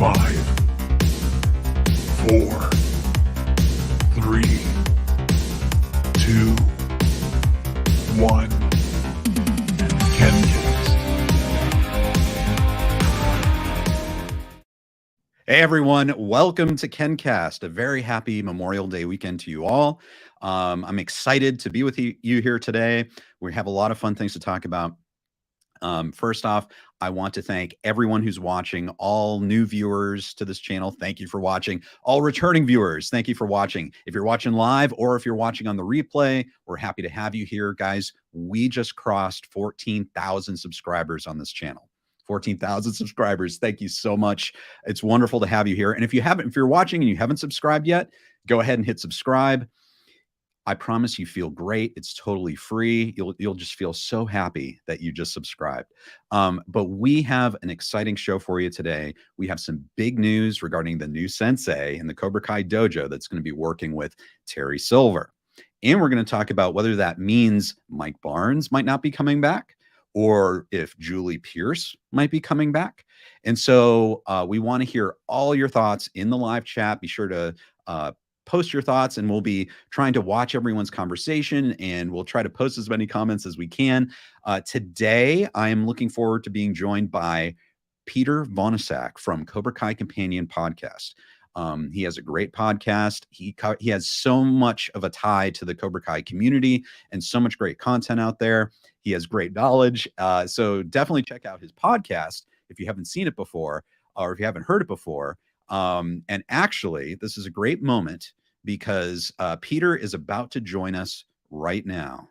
5, 4, 3, 2, 1. KenCast. Hey everyone, welcome to KenCast. A very happy Memorial Day weekend to you all. I'm excited to be with you here today. We have a lot of fun things to talk about. First off, I want to thank everyone who's watching, all new viewers to this channel. Thank you for watching. All returning viewers, thank you for watching. If you're watching live or if you're watching on the replay, we're happy to have you here, guys. We just crossed 14,000 subscribers on this channel. 14,000 subscribers. Thank you so much. It's wonderful to have you here. And if you're watching and you haven't subscribed yet, go ahead and hit subscribe. I promise you feel great. It's totally free. You'll just feel so happy that you just subscribed. But we have an exciting show for you today. We have some big news regarding the new sensei in the Cobra Kai dojo that's going to be working with Terry Silver. And we're going to talk about whether that means Mike Barnes might not be coming back or if Julie Pierce might be coming back. And so we want to hear all your thoughts in the live chat. Be sure to post your thoughts, and we'll be trying to watch everyone's conversation, and we'll try to post as many comments as we can. Today, I am looking forward to being joined by Peter Vonesack from Cobra Kai Kompanion Podcast. He has a great podcast. He has so much of a tie to the Cobra Kai community and so much great content out there. He has great knowledge. So definitely check out his podcast if you haven't seen it before or if you haven't heard it before. And actually, this is a great moment because Peter is about to join us right now.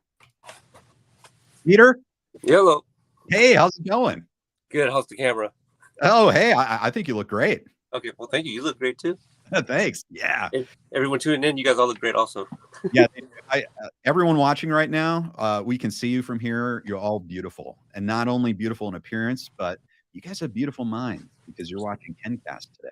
Peter? Hello. Hey, how's it going? Good. How's the camera? Oh, hey, I think you look great. Okay. Well, thank you. You look great too. Thanks. Yeah. And everyone tuning in, you guys all look great also. Yeah. Everyone watching right now, we can see you from here. You're all beautiful, and not only beautiful in appearance, but you guys have beautiful minds because you're watching KenCast today.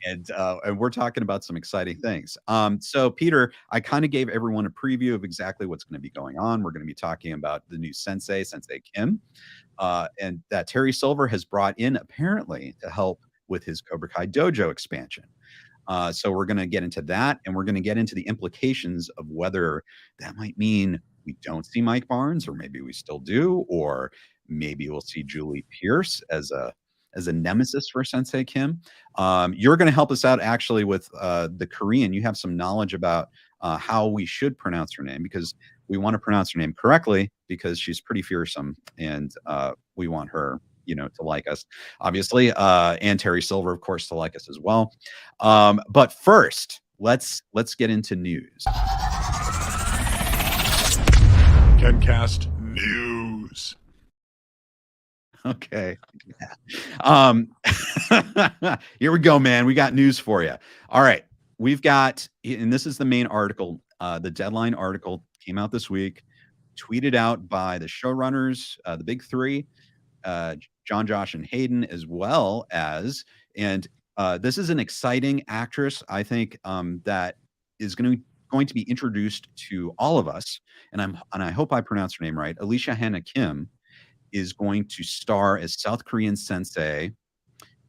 And we're talking about some exciting things. So Peter, I kind of gave everyone a preview of exactly what's going to be going on. We're going to be talking about the new Sensei Kim, and that Terry Silver has brought in apparently to help with his Cobra Kai dojo expansion. So we're going to get into that, and we're going to get into the implications of whether that might mean we don't see Mike Barnes, or maybe we still do, or maybe we'll see Julie Pierce as a nemesis for Sensei Kim. You're going to help us out actually with the Korean. You have some knowledge about how we should pronounce her name, because we want to pronounce her name correctly because she's pretty fearsome, and we want her, to like us, obviously, and Terry Silver, of course, to like us as well. But first, let's get into news. KenCast News. Okay. Here we go, man. We got news for you. All right. We've got, and this is the main article. The Deadline article came out this week, tweeted out by the showrunners, the big three, John, Josh, and Hayden, as well as, and this is an exciting actress, I think, that is going to be introduced to all of us. And I hope I pronounced her name right. Alicia Hannah-Kim is going to star as South Korean Sensei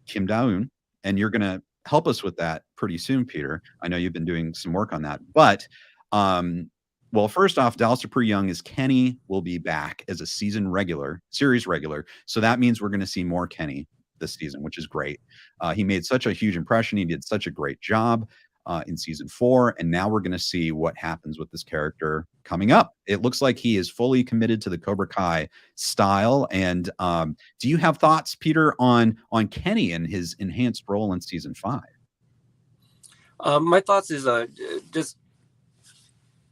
Kim Da-Eun, and you're going to help us with that pretty soon, Peter. I know you've been doing some work on that, but well, first off, Dal Super Young as Kenny will be back as a series regular. So that means we're going to see more Kenny this season, which is great. He made such a huge impression. He did such a great job in season 4, and now we're going to see what happens with this character coming up. It looks like he is fully committed to the Cobra Kai style. And do you have thoughts, Peter, on Kenny and his enhanced role in season 5? My thoughts is just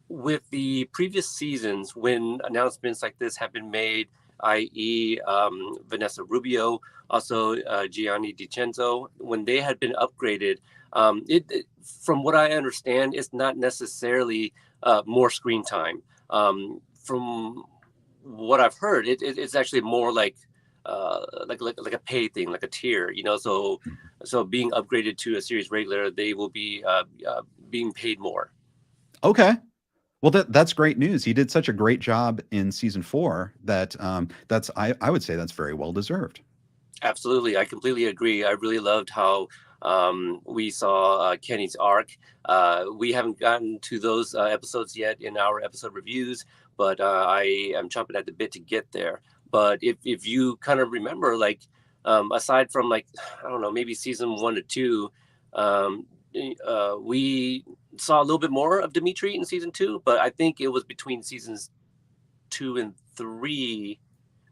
with the previous seasons, when announcements like this have been made, i.e. Vanessa Rubio, also Gianni DiCenzo, when they had been upgraded, from what I understand, it's not necessarily more screen time. From what I've heard, it's actually more like a pay thing, like a tier, So being upgraded to a series regular, they will be being paid more. Okay. Well, that's great news. He did such a great job in season 4 that I would say that's very well deserved. Absolutely, I completely agree. I really loved how we saw Kenny's arc. We haven't gotten to those episodes yet in our episode reviews, but I am chomping at the bit to get there. But if you kind of remember, like aside from like I don't know, maybe season 1 to 2, um, we saw a little bit more of Dimitri in season 2, but I think it was between seasons 2 and 3,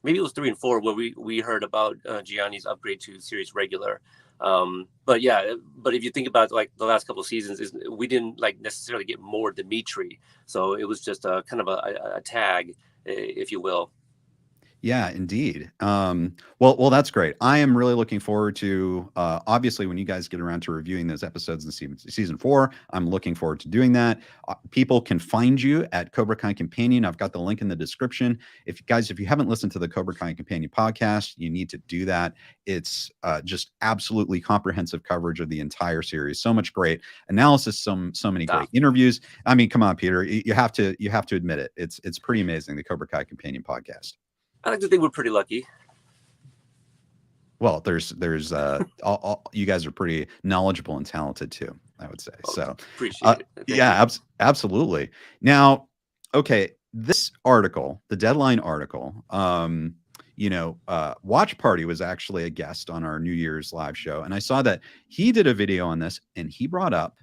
maybe it was 3 and 4 where we heard about Gianni's upgrade to series regular. But yeah, but if you think about like the last couple of seasons, we didn't like necessarily get more Dimitri, so it was just a kind of a tag, if you will. Yeah, indeed. Well, that's great. I am really looking forward to obviously when you guys get around to reviewing those episodes in season 4. I'm looking forward to doing that. People can find you at Cobra Kai Kompanion. I've got the link in the description. If you haven't listened to the Cobra Kai Kompanion podcast, you need to do that. It's just absolutely comprehensive coverage of the entire series. So much great analysis, so many great interviews. I mean, come on, Peter, you have to admit it. It's pretty amazing, the Cobra Kai Kompanion podcast. I like to think we're pretty lucky. Well, there's all you guys are pretty knowledgeable and talented too, I would say. So appreciate it. Yeah, absolutely. Now, okay, this article, the Deadline article, Watch Party was actually a guest on our New Year's live show, and I saw that he did a video on this, and he brought up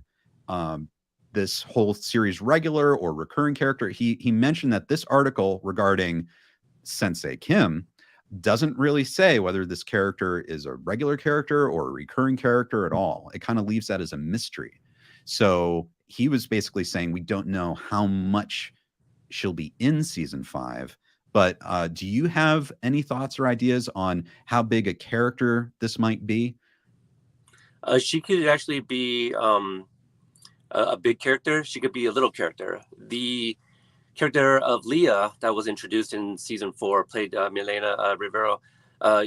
this whole series regular or recurring character. He mentioned that this article regarding Sensei Kim doesn't really say whether this character is a regular character or a recurring character at all. It kind of leaves that as a mystery. So he was basically saying we don't know how much she'll be in season 5. But do you have any thoughts or ideas on how big a character this might be? She could actually be a big character. She could be a little character. The character of Leah that was introduced in season 4, played Milena Rivero.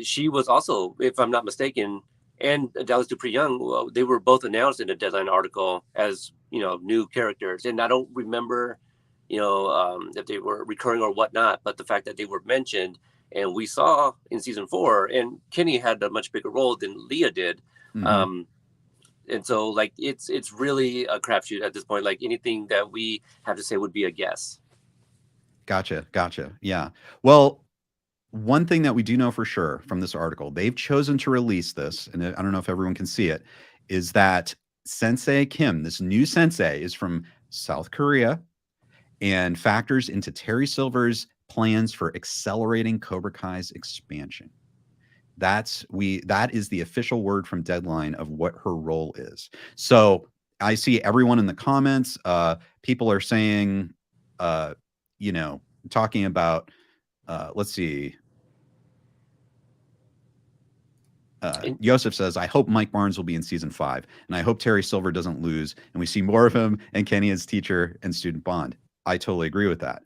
She was also, if I'm not mistaken, and Dallas Dupree Young, they were both announced in a Deadline article as new characters. And I don't remember, if they were recurring or whatnot, but the fact that they were mentioned and we saw in season 4, and Kenny had a much bigger role than Leah did. Mm-hmm. And so, like, it's really a crapshoot at this point. Like, anything that we have to say would be a guess. Gotcha. Yeah. Well, one thing that we do know for sure from this article, they've chosen to release this, and I don't know if everyone can see it, is that Sensei Kim, this new sensei, is from South Korea and factors into Terry Silver's plans for accelerating Cobra Kai's expansion. That is the official word from Deadline of what her role is. So I see everyone in the comments. People are saying, talking about, let's see. Joseph says, I hope Mike Barnes will be in season 5, and I hope Terry Silver doesn't lose and we see more of him and Kenny as teacher and student bond. I totally agree with that.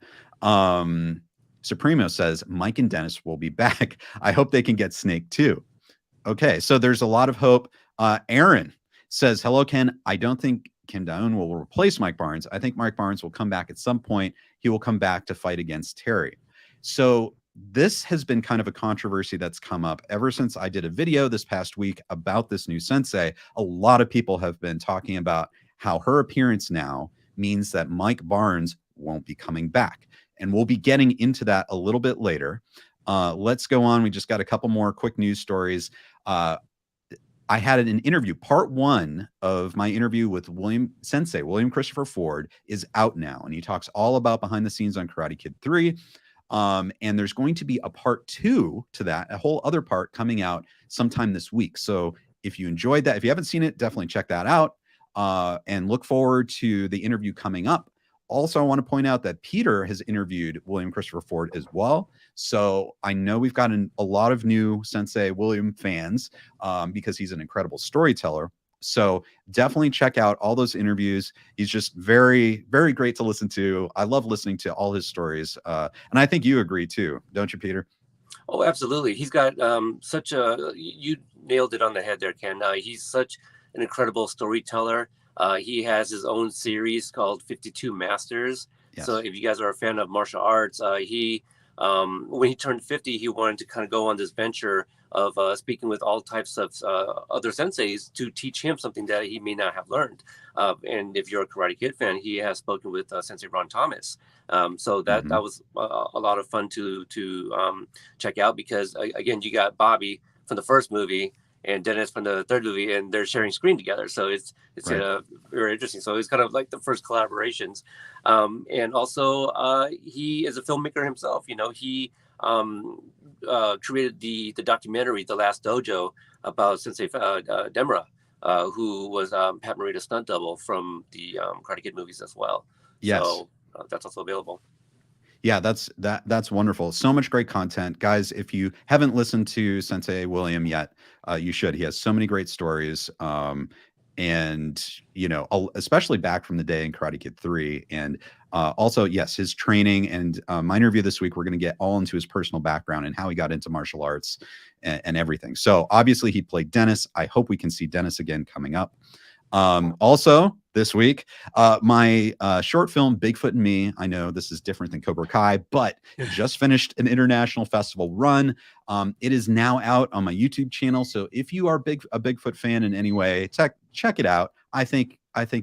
Supremo says, Mike and Dennis will be back. I hope they can get Snake too. Okay, so there's a lot of hope. Aaron says, hello, Ken. I don't think Kim Da-Eun will replace Mike Barnes. I think Mike Barnes will come back at some point. He will come back to fight against Terry. So this has been kind of a controversy that's come up ever since I did a video this past week about this new sensei. A lot of people have been talking about how her appearance now means that Mike Barnes won't be coming back. And we'll be getting into that a little bit later. Let's go on. We just got a couple more quick news stories. I had an interview. Part 1 of my interview with William Christopher Ford is out now. And he talks all about behind the scenes on Karate Kid 3. And there's going to be a part 2 to that, a whole other part coming out sometime this week. So if you enjoyed that, if you haven't seen it, definitely check that out and look forward to the interview coming up. Also, I want to point out that Peter has interviewed William Christopher Ford as well. So I know we've gotten a lot of new Sensei William fans because he's an incredible storyteller. So definitely check out all those interviews. He's just very, very great to listen to. I love listening to all his stories. And I think you agree too, don't you, Peter? Oh, absolutely. He's got you nailed it on the head there, Ken. He's such an incredible storyteller. He has his own series called 52 Masters. Yes. So if you guys are a fan of martial arts, when he turned 50, he wanted to kind of go on this venture speaking with all types of other senseis to teach him something that he may not have learned. And if you're a Karate Kid fan, he has spoken with Sensei Ron Thomas. So that was a lot of fun to check out, because again, you got Bobby from the first movie and Dennis from the third movie, and they're sharing screen together. So it's Right. very interesting. So it's kind of like the first collaborations. And also he is a filmmaker himself. He created the documentary, The Last Dojo, about Sensei Demura, who was Pat Morita's stunt double from the Karate Kid movies as well. Yes. So that's also available. Yeah, that's wonderful. So much great content, guys. If you haven't listened to Sensei William yet, you should. He has so many great stories, and especially back from the day in Karate Kid 3, and also, yes, his training. And my interview this week, we're going to get all into his personal background and how he got into martial arts and everything. So obviously, he played Dennis. I hope we can see Dennis again coming up. Also this week, my short film Bigfoot and Me, I know this is different than Cobra Kai, but just finished an international festival run. It is now out on my YouTube channel, so if you are a Bigfoot fan in any way, check it out. I think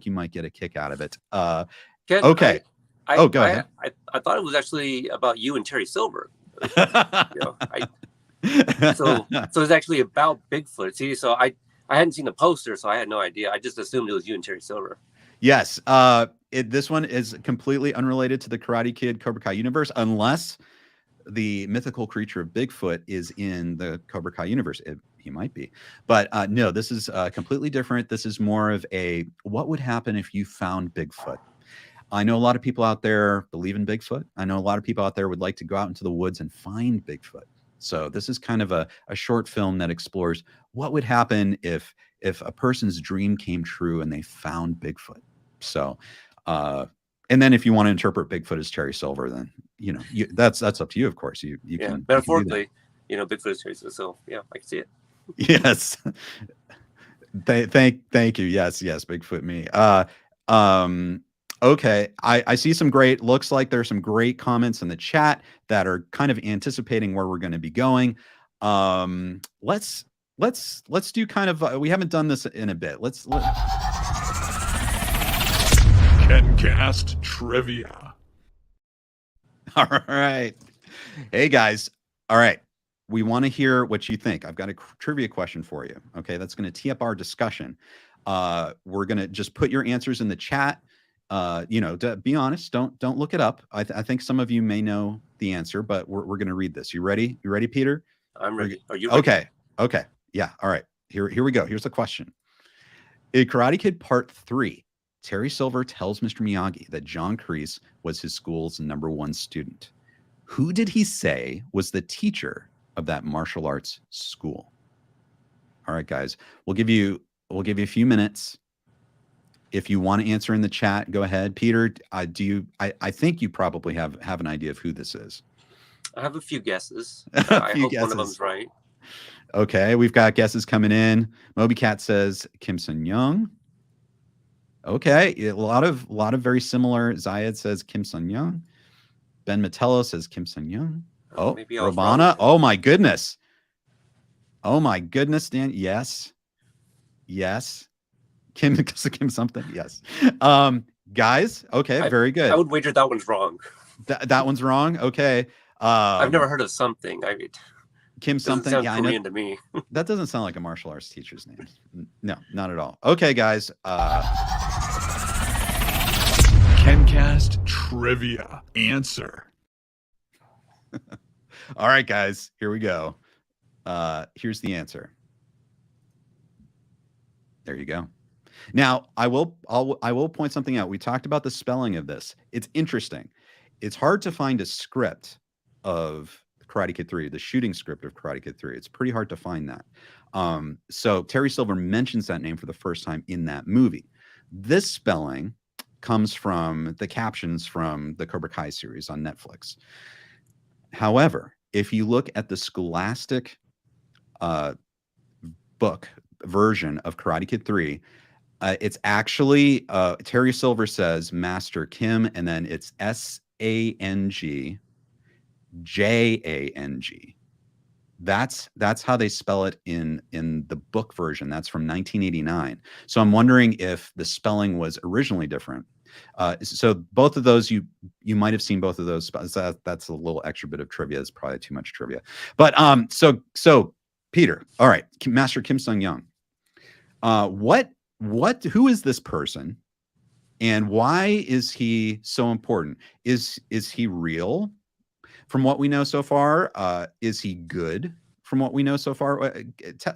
you might get a kick out of it. Ken, Okay. Go ahead. I thought it was actually about you and Terry Silver. So it's actually about Bigfoot. See, so I hadn't seen the poster, so I had no idea. I just assumed it was you and Terry Silver. Yes. This one is completely unrelated to the Karate Kid Cobra Kai universe, unless the mythical creature of Bigfoot is in the Cobra Kai universe. He might be. But no, this is completely different. This is more of a, what would happen if you found Bigfoot? I know a lot of people out there believe in Bigfoot. I know a lot of people out there would like to go out into the woods and find Bigfoot. So this is kind of a short film that explores what would happen if a person's dream came true and they found Bigfoot. So, and then if you want to interpret Bigfoot as Terry Silver, then that's up to you, of course. You can metaphorically, Bigfoot is Terry Silver. So yeah, I can see it. Yes. Thank you. Yes, Bigfoot me. Okay, I see some great, looks like there's some great comments in the chat that are kind of anticipating where we're going to be going. Let's do kind of, we haven't done this in a bit. Let's KenCast Trivia. All right. Hey guys. All right. We want to hear what you think. I've got a trivia question for you. Okay, that's going to tee up our discussion. We're going to just put your answers in the chat. To be honest, don't look it up. I think some of you may know the answer, but we're going to read this. You ready? You ready, Peter? I'm ready. Are you ready? Okay. Yeah. All right. Here we go. Here's the question. In Karate Kid Part 3, Terry Silver tells Mr. Miyagi that John Kreese was his school's #1 student. Who did he say was the teacher of that martial arts school? All right, guys. We'll give you a few minutes. If you want to answer in the chat, go ahead. Peter, I think you probably have an idea of who this is. I have a few guesses. I hope one of them's right. Okay, we've got guesses coming in. Moby Cat says Kim Sun-young. Okay, a lot of very similar. Zayed says Kim Sun-young. Ben Metello says Kim Sun-young. Oh, Robana. Oh my goodness. Dan. Yes. Kim something. Yes. Guys. Okay. Very good. I would wager that one's wrong. That one's wrong. Okay. I've never heard of something. Kim something. Sound Korean to me. That doesn't sound like a martial arts teacher's name. No, not at all. Okay, guys. KenCast Trivia. Answer. All right, guys. Here we go. Here's the answer. There you go. Now, I will point something out. We talked about the spelling of this. It's interesting. It's hard to find a script of Karate Kid 3, the shooting script of Karate Kid 3. It's pretty hard to find that. So Terry Silver mentions that name for the first time in that movie. This spelling comes from the captions from the Cobra Kai series on Netflix. However, if you look at the Scholastic book version of Karate Kid 3, it's actually Terry Silver says Master Kim, and then it's SANG JANG. That's how they spell it in the book version. That's from 1989. So I'm wondering if the spelling was originally different. So both of those, you might have seen both of those. That's a little extra bit of trivia. It's probably too much trivia. But so Peter, all right, Master Kim Sung-young. Who is this person, and why is he so important? Is he real? From what we know so far, is he good? From what we know so far,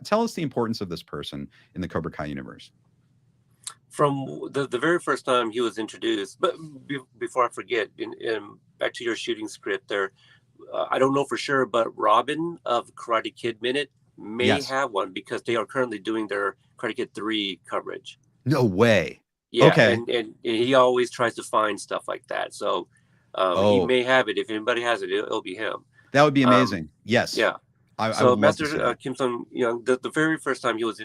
tell us the importance of this person in the Cobra Kai universe. From the very first time he was introduced, but before I forget, back to your shooting script there, I don't know for sure, but Robin of Karate Kid Minute may have one, because they are currently doing their Karate Kid 3 coverage. No way. Yeah, okay. And he always tries to find stuff like that. So he may have it. If anybody has it, it'll be him. That would be amazing. Yes. Yeah. So Master Kim Sung-young, the very first time he was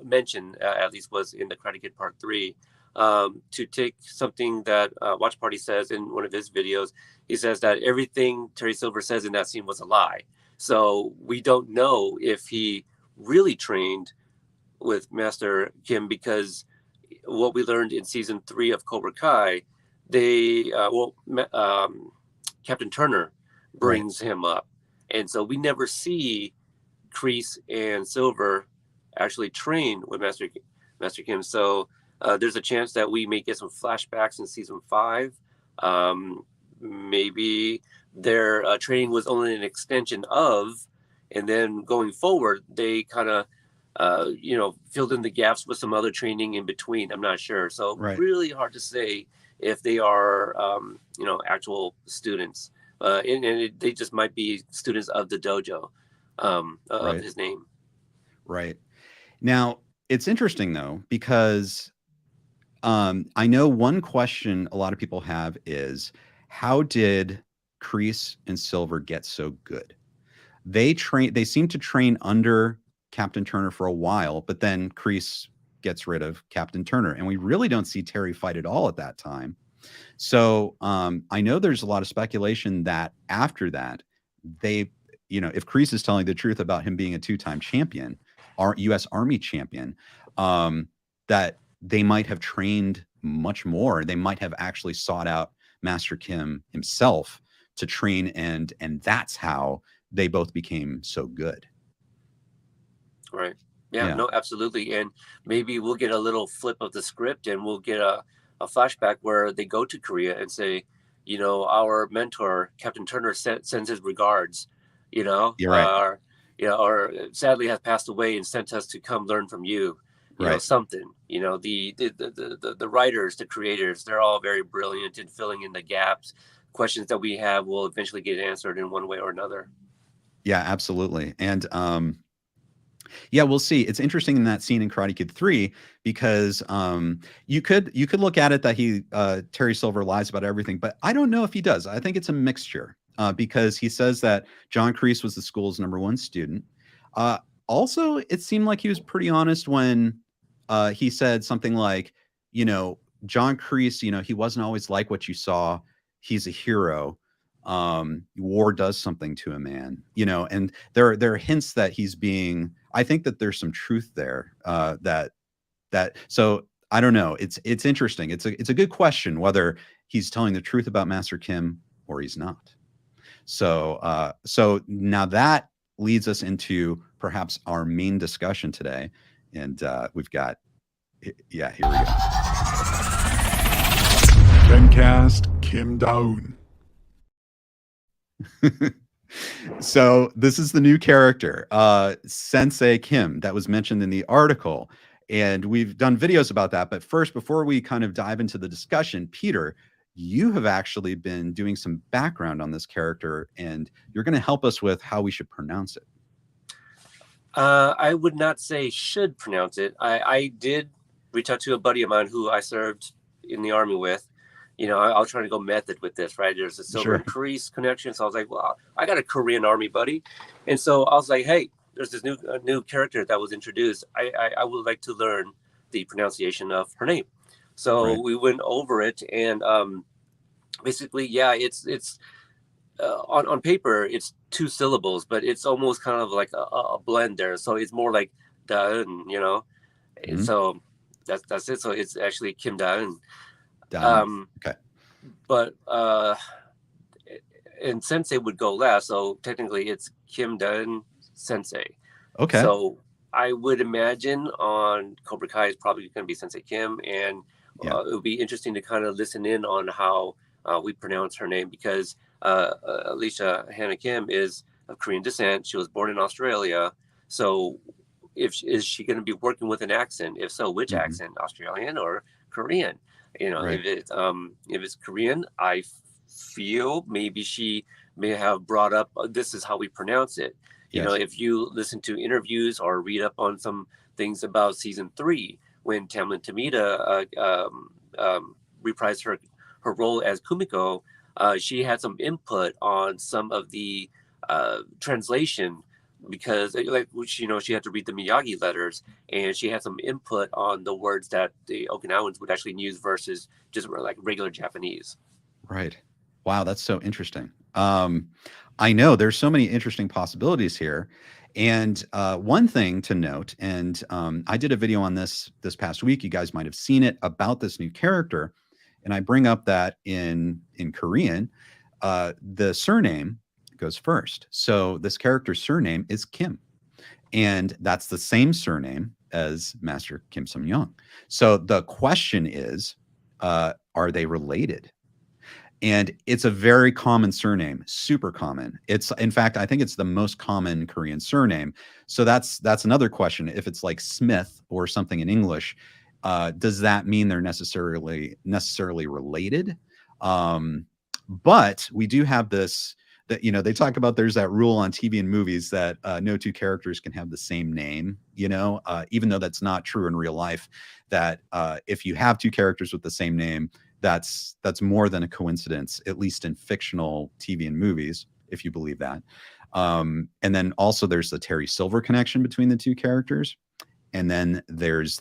mentioned, at least, was in the Karate Kid Part 3. To take something that Watch Party says in one of his videos, he says that everything Terry Silver says in that scene was a lie. So we don't know if he really trained with Master Kim, because what we learned in season 3 of Cobra Kai, Captain Turner brings him up. And so we never see Kreese and Silver actually train with Master Kim. So there's a chance that we may get some flashbacks in season 5. Maybe their training was only an extension of, and then going forward, they kind of, filled in the gaps with some other training in between. I'm not sure. So really hard to say if they are, actual students. They just might be students of the dojo, of his name. Right. Now, it's interesting, though, because I know one question a lot of people have is, how did Kreese and Silver get so good? They seem to train under Captain Turner for a while, but then Kreese gets rid of Captain Turner, and we really don't see Terry fight at all at that time. So I know there's a lot of speculation that after that, if Kreese is telling the truth about him being a 2-time champion, U.S. Army champion, that they might have trained much more. They might have actually sought out Master Kim himself to train, and that's how they both became so good. Right. Yeah, no, absolutely. And maybe we'll get a little flip of the script, and we'll get a flashback where they go to Korea and say, our mentor, Captain Turner, sends his regards, You're right. or sadly has passed away and sent us to come learn from you, something, the writers, the creators, they're all very brilliant in filling in the gaps. Questions that we have will eventually get answered in one way or another. Yeah, absolutely. And we'll see. It's interesting in that scene in Karate Kid 3, because you could look at it that Terry Silver lies about everything, but I don't know if he does. I think it's a mixture, because he says that John Kreese was the school's #1 student. Also, it seemed like he was pretty honest when he said something like, John Kreese, he wasn't always like what you saw. He's a hero. War does something to a man, and there are hints that he's being, I think that there's some truth there, so I don't know. It's interesting. It's a good question whether he's telling the truth about Master Kim or he's not. So now that leads us into perhaps our main discussion today. And we've got, here we go. KenCast Kim Da-Eun. So this is the new character, Sensei Kim, that was mentioned in the article. And we've done videos about that. But first, before we kind of dive into the discussion, Peter, you have actually been doing some background on this character, and you're going to help us with how we should pronounce it. I would not say should pronounce it. I did reach out to a buddy of mine who I served in the Army with. I was trying to go method with this, right? There's a Silver and Kreese connection. So I was like, well, I got a Korean Army buddy. And so I was like, hey, there's this new character that was introduced. I would like to learn the pronunciation of her name. So we went over it, and basically, it's on paper it's 2 syllables, but it's almost kind of like a blend there. So it's more like Da-Eun, you know. And so that's it. So it's actually Kim Da-Eun. Okay. But and Sensei would go last, so technically it's Kim Da-Eun Sensei. Okay. So I would imagine on Cobra Kai is probably going to be Sensei Kim, and it would be interesting to kind of listen in on how we pronounce her name, because Alicia Hannah-Kim is of Korean descent. She was born in Australia. So is she going to be working with an accent? If so, which accent? Australian or Korean? You know, Right. if it's Korean, I feel maybe she may have brought up this is how we pronounce it. You know, if you listen to interviews or read up on some things about season 3, when Tamlin Tomita reprised her role as Kumiko, she had some input on some of the translation, because she had to read the Miyagi letters, and she had some input on the words that the Okinawans would actually use versus just like regular Japanese. Right. Wow, that's so interesting. I know there's so many interesting possibilities here. And one thing to note, and I did a video on this past week, you guys might have seen it, about this new character. And I bring up that in Korean, the surname goes first. So this character's surname is Kim. And that's the same surname as Master Kim Sung-young. So the question is, are they related? And it's a very common surname, super common. It's, in fact, I think it's the most common Korean surname. So that's another question. If it's like Smith or something in English, does that mean they're necessarily related? But we do have this, that, you know, they talk about, there's that rule on TV and movies that no 2 characters can have the same name, you know, even though that's not true in real life, that if you have 2 characters with the same name, that's more than a coincidence, at least in fictional TV and movies, if you believe that. And then also there's the Terry Silver connection between the 2 characters. And then there's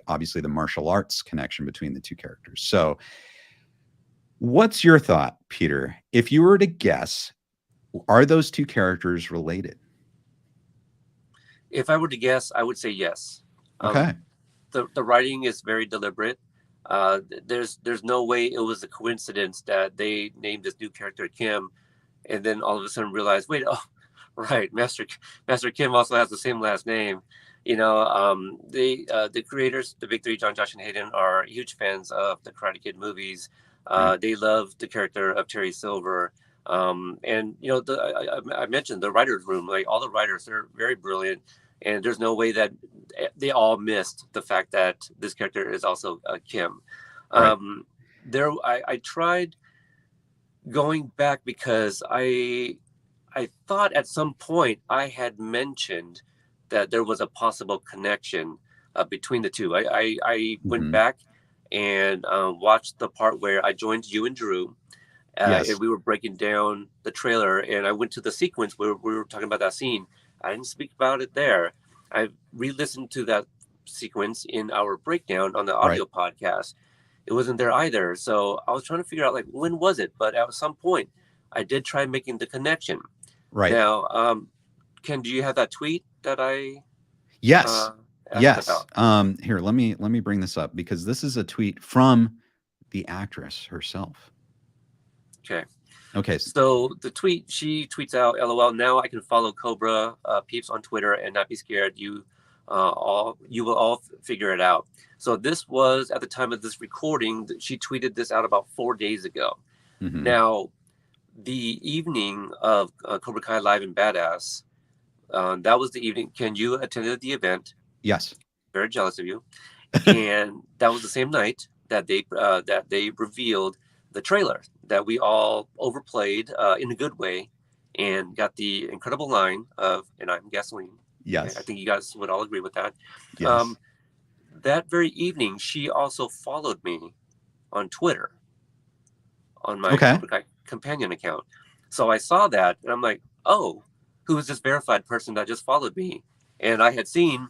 obviously the martial arts connection between the 2 characters. So what's your thought, Peter? If you were to guess, are those 2 characters related? If I were to guess, I would say yes. Okay. The writing is very deliberate. There's no way it was a coincidence that they named this new character Kim, and then all of a sudden realized, wait, oh, right, Master Kim also has the same last name. You know, the creators, the big 3, John, Josh, and Hayden, are huge fans of the Karate Kid movies. They love the character of Terry Silver. And you know, I mentioned the writers' room, like all the writers, they're very brilliant. And there's no way that they all missed the fact that this character is also Kim. Right. I tried going back because I thought at some point I had mentioned that there was a possible connection between the 2. I went back and watched the part where I joined you and Drew. And we were breaking down the trailer, and I went to the sequence where we were talking about that scene. I didn't speak about it there. I re-listened to that sequence in our breakdown on the audio podcast. It wasn't there either. So I was trying to figure out, like, when was it? But at some point, I did try making the connection. Right. Now, Ken, do you have that tweet that I yes. about? Here, let me bring this up, because this is a tweet from the actress herself. Okay. So the tweet, she tweets out, LOL, now I can follow Cobra peeps on Twitter and not be scared. You will all figure it out. So this was at the time of this recording. She tweeted this out about 4 days ago. Now, the evening of Cobra Kai Live and Badass, that was the evening. Ken, you attended the event. Yes. Very jealous of you. And that was the same night that they revealed the trailer that we all overplayed in a good way, and got the incredible line of, and I'm gasoline. Yes. I think you guys would all agree with that. Yes. That very evening, she also followed me on Twitter on my Cobra Kai Kompanion account. So I saw that, and I'm like, oh, who is this verified person that just followed me? And I had seen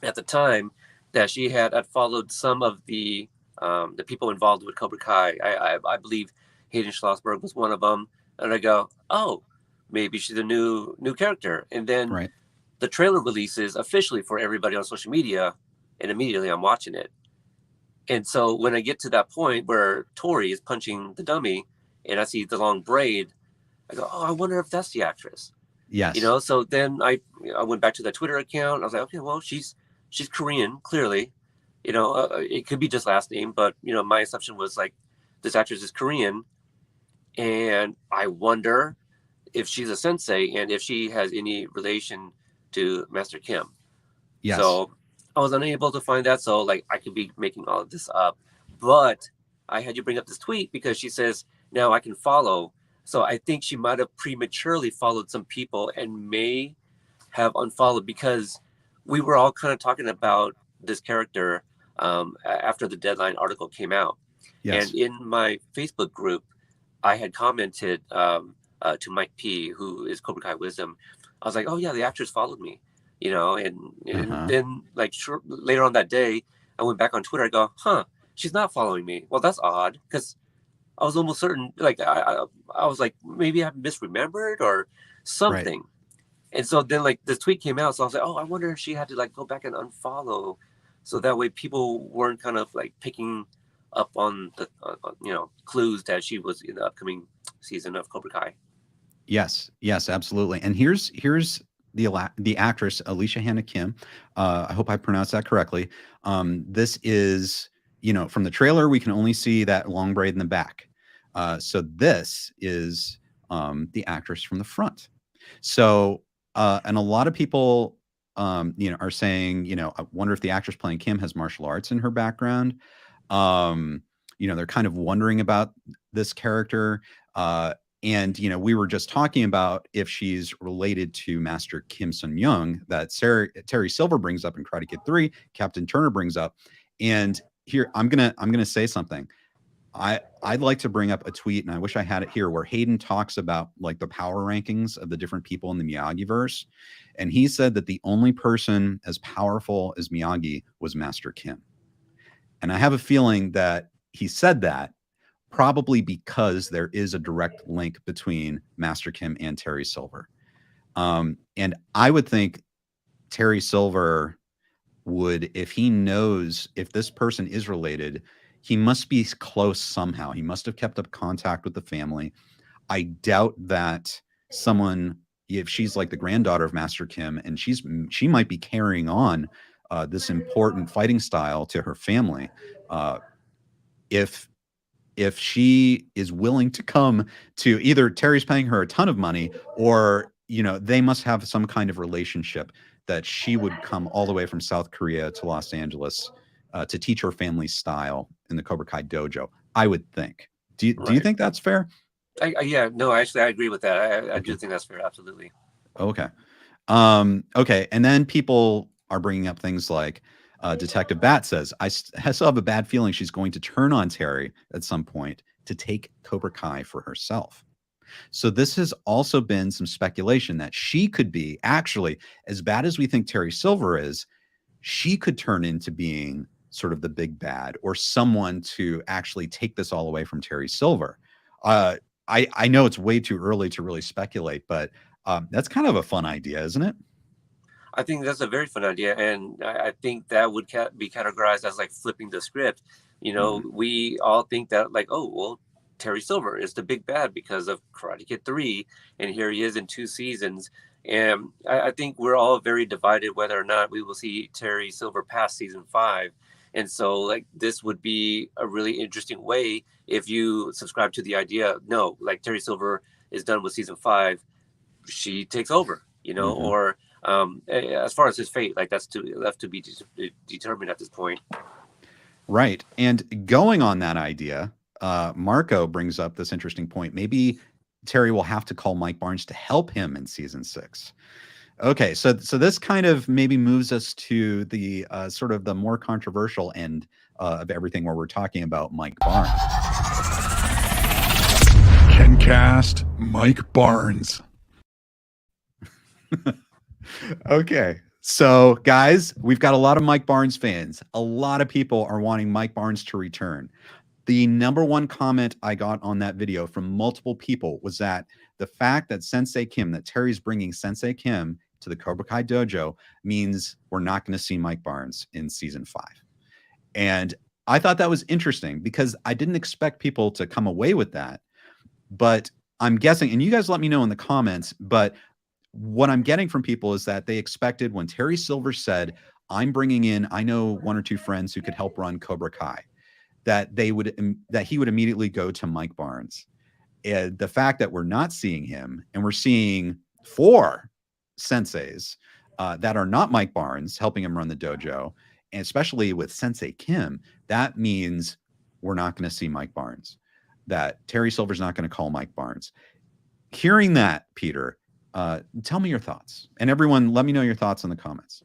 at the time that she had followed some of the people involved with Cobra Kai. I believe Hayden Schlossberg was one of them. And I go, oh, maybe she's a new character. And then Right. the trailer releases officially for everybody on social media, and immediately I'm watching it. And so when I get to that point where Tori is punching the dummy and I see the long braid, I go, oh, I wonder if that's the actress. Yes. So then I went back to the Twitter account. I was like, okay, well, she's Korean, clearly. It could be just last name, but my assumption was like this actress is Korean, and I wonder if she's a sensei and if she has any relation to Master Kim. Yes. So I was unable to find that. So like I could be making all of this up, but I had you bring up this tweet because she says now I can follow. So I think she might have prematurely followed some people and may have unfollowed because we were all kind of talking about this character after the Deadline article came out. Yes. And in my Facebook group, I had commented to Mike P, who is Cobra Kai Wisdom. I was like, oh yeah, the actress followed me, and then like later on that day, I went back on Twitter. I go, huh, she's not following me. Well, that's odd because I was almost certain, like I was like, maybe I misremembered or something. Right. And so then like this tweet came out. So I was like, oh, I wonder if she had to like go back and unfollow. So that way people weren't kind of like picking up on the, clues that she was in the upcoming season of Cobra Kai. Yes, absolutely. And here's the actress, Alicia Hannah-Kim. I hope I pronounced that correctly. This is, from the trailer, we can only see that long braid in the back. So this is the actress from the front. So, and a lot of people, are saying, I wonder if the actress playing Kim has martial arts in her background. They're kind of wondering about this character. And, we were just talking about if she's related to Master Kim Sun-young that Terry Silver brings up in Karate Kid 3, Captain Turner brings up. And here, I'm going to say something. I'd like to bring up a tweet, and I wish I had it here, where Hayden talks about like the power rankings of the different people in the Miyagi-verse. And he said that the only person as powerful as Miyagi was Master Kim. And I have a feeling that he said that probably because there is a direct link between Master Kim and Terry Silver. And I would think Terry Silver would, if he knows if this person is related, he must be close somehow. He must have kept up contact with the family. I doubt that someone, if she's like the granddaughter of Master Kim, and she might be carrying on this important fighting style to her family. If she is willing to come to, either Terry's paying her a ton of money, or they must have some kind of relationship that she would come all the way from South Korea to Los Angeles to teach her family's style in the Cobra Kai dojo. I would think. Do you think that's fair? Yeah, no, actually, I agree with that. I do think that's fair. Absolutely. Okay. Okay. And then people are bringing up things like Detective Bat says, I still have a bad feeling she's going to turn on Terry at some point to take Cobra Kai for herself. So this has also been some speculation that she could be, actually, as bad as we think Terry Silver is, she could turn into being sort of the big bad, or someone to actually take this all away from Terry Silver. I know it's way too early to really speculate, but that's kind of a fun idea, isn't it? I think that's a very fun idea, and I think that would be categorized as like flipping the script. We all think that like, oh, well, Terry Silver is the big bad because of Karate Kid 3, and here he is in 2 seasons. And I think we're all very divided whether or not we will see Terry Silver past season 5. And so like this would be a really interesting way if you subscribe to the idea, no, like Terry Silver is done with season 5, she takes over, or as far as his fate, like that's left to be determined at this point. Right. And going on that idea, Marco brings up this interesting point. Maybe Terry will have to call Mike Barnes to help him in season 6. Okay, so this kind of maybe moves us to the sort of the more controversial end of everything, where we're talking about Mike Barnes. KenCast Mike Barnes. Okay, so guys, we've got a lot of Mike Barnes fans. A lot of people are wanting Mike Barnes to return. The number one comment I got on that video from multiple people was that the fact that that Terry's bringing Sensei Kim to the Cobra Kai dojo means we're not going to see Mike Barnes in season 5. And I thought that was interesting because I didn't expect people to come away with that. But I'm guessing, and you guys let me know in the comments, but what I'm getting from people is that they expected when Terry Silver said, I'm bringing in, I know 1 or 2 friends who could help run Cobra Kai, that he would immediately go to Mike Barnes. And the fact that we're not seeing him and we're seeing 4 senseis that are not Mike Barnes helping him run the dojo, and especially with Sensei Kim, that means we're not going to see Mike Barnes, that Terry Silver's not going to call Mike Barnes. Hearing that, Peter, tell me your thoughts. And everyone, let me know your thoughts in the comments.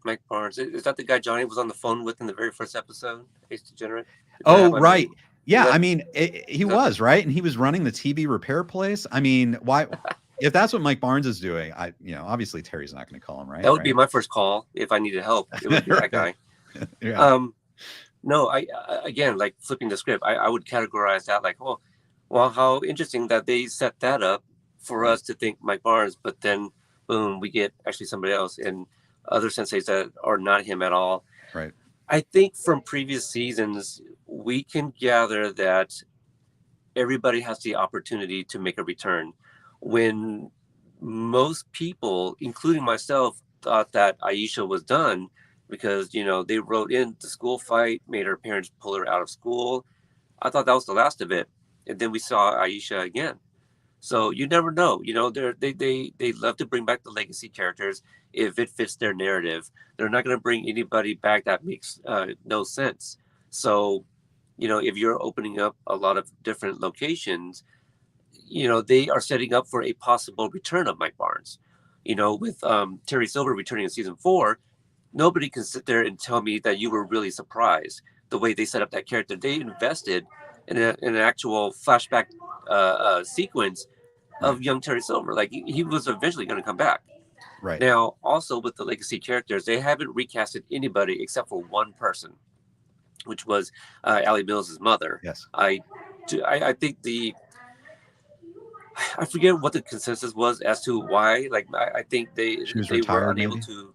Mike Barnes. Is that the guy Johnny was on the phone with in the very first episode? Ace Degenerate? Oh, right. Yeah, I mean, he was, right? And he was running the TV repair place. I mean, why? If that's what Mike Barnes is doing, obviously Terry's not going to call him, right? That would be my first call if I needed help. It would be that guy. Yeah. No, again, like flipping the script, I would categorize that like, well, how interesting that they set that up for us to think Mike Barnes, but then boom, we get actually somebody else and other senseis that are not him at all. Right. I think from previous seasons, we can gather that everybody has the opportunity to make a return. When most people, including myself, thought that Aisha was done because, they wrote in the school fight, made her parents pull her out of school. I thought that was the last of it. And then we saw Aisha again. So you never know, they love to bring back the legacy characters if it fits their narrative. They're not going to bring anybody back that makes no sense. So, if you're opening up a lot of different locations, they are setting up for a possible return of Mike Barnes. With Terry Silver returning in season 4, nobody can sit there and tell me that you were really surprised the way they set up that character. They invested in an actual flashback sequence of young Terry Silver. Like he was eventually going to come back. Right. Now, also with the legacy characters, they haven't recasted anybody except for one person, which was Allie Mills' mother. Yes. I think I forget what the consensus was as to why. Like I think they were unable to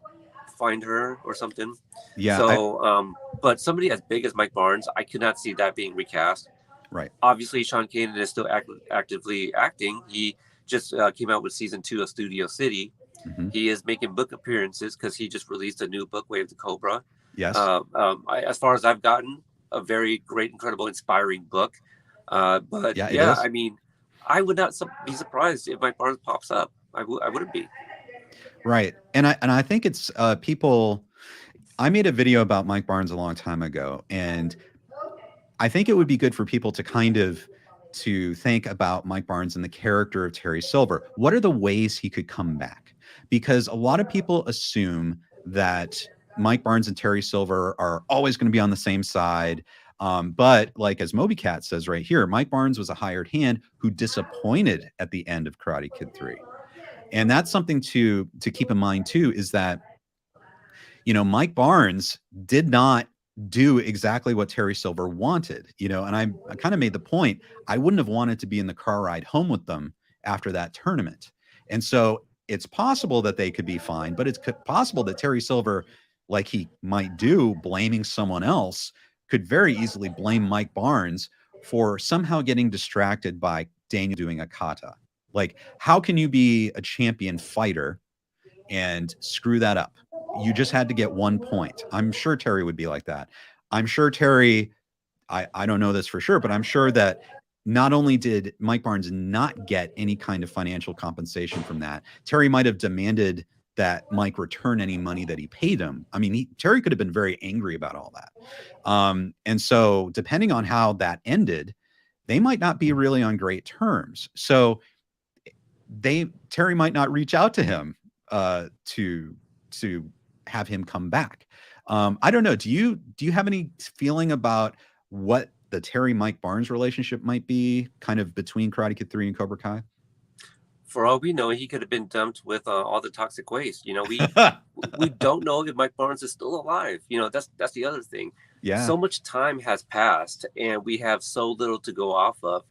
find her or something. Yeah. So, but somebody as big as Mike Barnes, I could not see that being recast. Right. Obviously, Sean Kanan is still actively acting. He just came out with season 2 of Studio City. Mm-hmm. He is making book appearances because he just released a new book, Way of the Cobra. Yes. As far as I've gotten, a very great, incredible, inspiring book. But yeah, I mean, I would not be surprised if Mike Barnes pops up. I wouldn't be. Right. And I think it's people. I made a video about Mike Barnes a long time ago, and I think it would be good for people to to think about Mike Barnes and the character of Terry Silver. What are the ways he could come back? Because a lot of people assume that Mike Barnes and Terry Silver are always going to be on the same side. But like as Moby Cat says right here, Mike Barnes was a hired hand who disappointed at the end of Karate Kid 3. And that's something to keep in mind too, is that, Mike Barnes did not do exactly what Terry Silver wanted, and I kind of made the point, I wouldn't have wanted to be in the car ride home with them after that tournament. And so it's possible that they could be fine, but it's possible that Terry Silver, like he might do, blaming someone else, could very easily blame Mike Barnes for somehow getting distracted by Daniel doing a kata. Like, how can you be a champion fighter and screw that up? You just had to get 1 point. I'm sure Terry would be like that. I'm sure Terry, I don't know this for sure, but I'm sure that not only did Mike Barnes not get any kind of financial compensation from that, Terry might have demanded that Mike return any money that he paid him. I mean, Terry could have been very angry about all that. And so depending on how that ended, they might not be really on great terms. So Terry might not reach out to him to have him come back. I don't know. Do you have any feeling about what the Terry Mike Barnes relationship might be kind of between Karate Kid 3 and Cobra Kai? for all we know, he could have been dumped with all the toxic waste. We don't know if Mike Barnes is still alive. That's the other thing. Yeah. So much time has passed, and we have so little to go off of.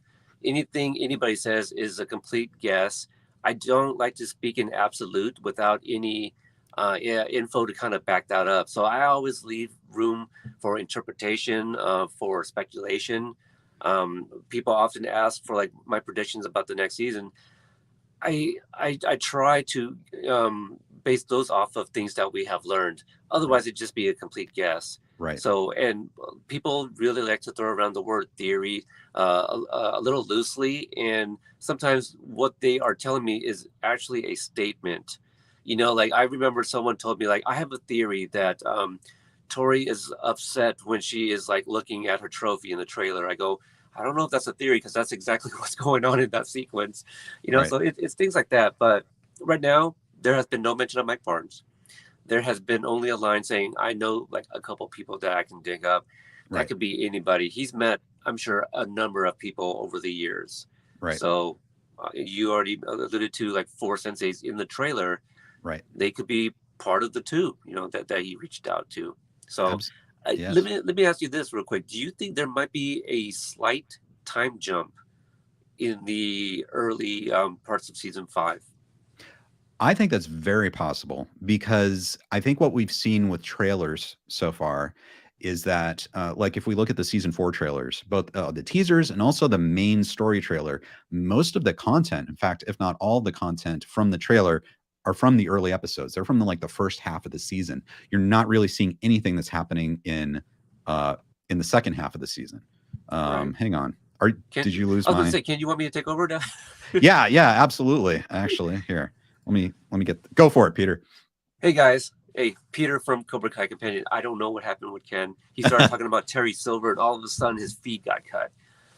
Anything anybody says is a complete guess. I don't like to speak in absolute without any info to kind of back that up. So I always leave room for interpretation, for speculation. People often ask for like my predictions about the next season. I try to base those off of things that we have learned. Otherwise, it'd just be a complete guess. Right. So, and people really like to throw around the word theory a little loosely, and sometimes what they are telling me is actually a statement. Like I remember someone told me, like, I have a theory that Tori is upset when she is like looking at her trophy in the trailer. I go, I don't know if that's a theory, because that's exactly what's going on in that sequence. Right. So it's things like that. But right now, there has been no mention of Mike Barnes. There has been only a line saying, I know like a couple people that I can dig up. That could be anybody. He's met, I'm sure, a number of people over the years. Right. So you already alluded to like 4 senseis in the trailer. Right. They could be part of the 2, that he reached out to. So yes. let me ask you this real quick. Do you think there might be a slight time jump in the early parts of season 5? I think that's very possible, because I think what we've seen with trailers so far is that, like if we look at the season 4 trailers, both the teasers and also the main story trailer, most of the content, in fact, if not all the content from the trailer, are from the early episodes. They're from the first half of the season. You're not really seeing anything that's happening in the second half of the season. Right. Hang on. Did you lose I was my? gonna say, Ken, you want me to take over now? Yeah, absolutely. Actually, here. Let me go for it, Peter. Hey guys. Hey, Peter from Cobra Kai Kompanion. I don't know what happened with Ken. He started talking about Terry Silver, and all of a sudden his feed got cut.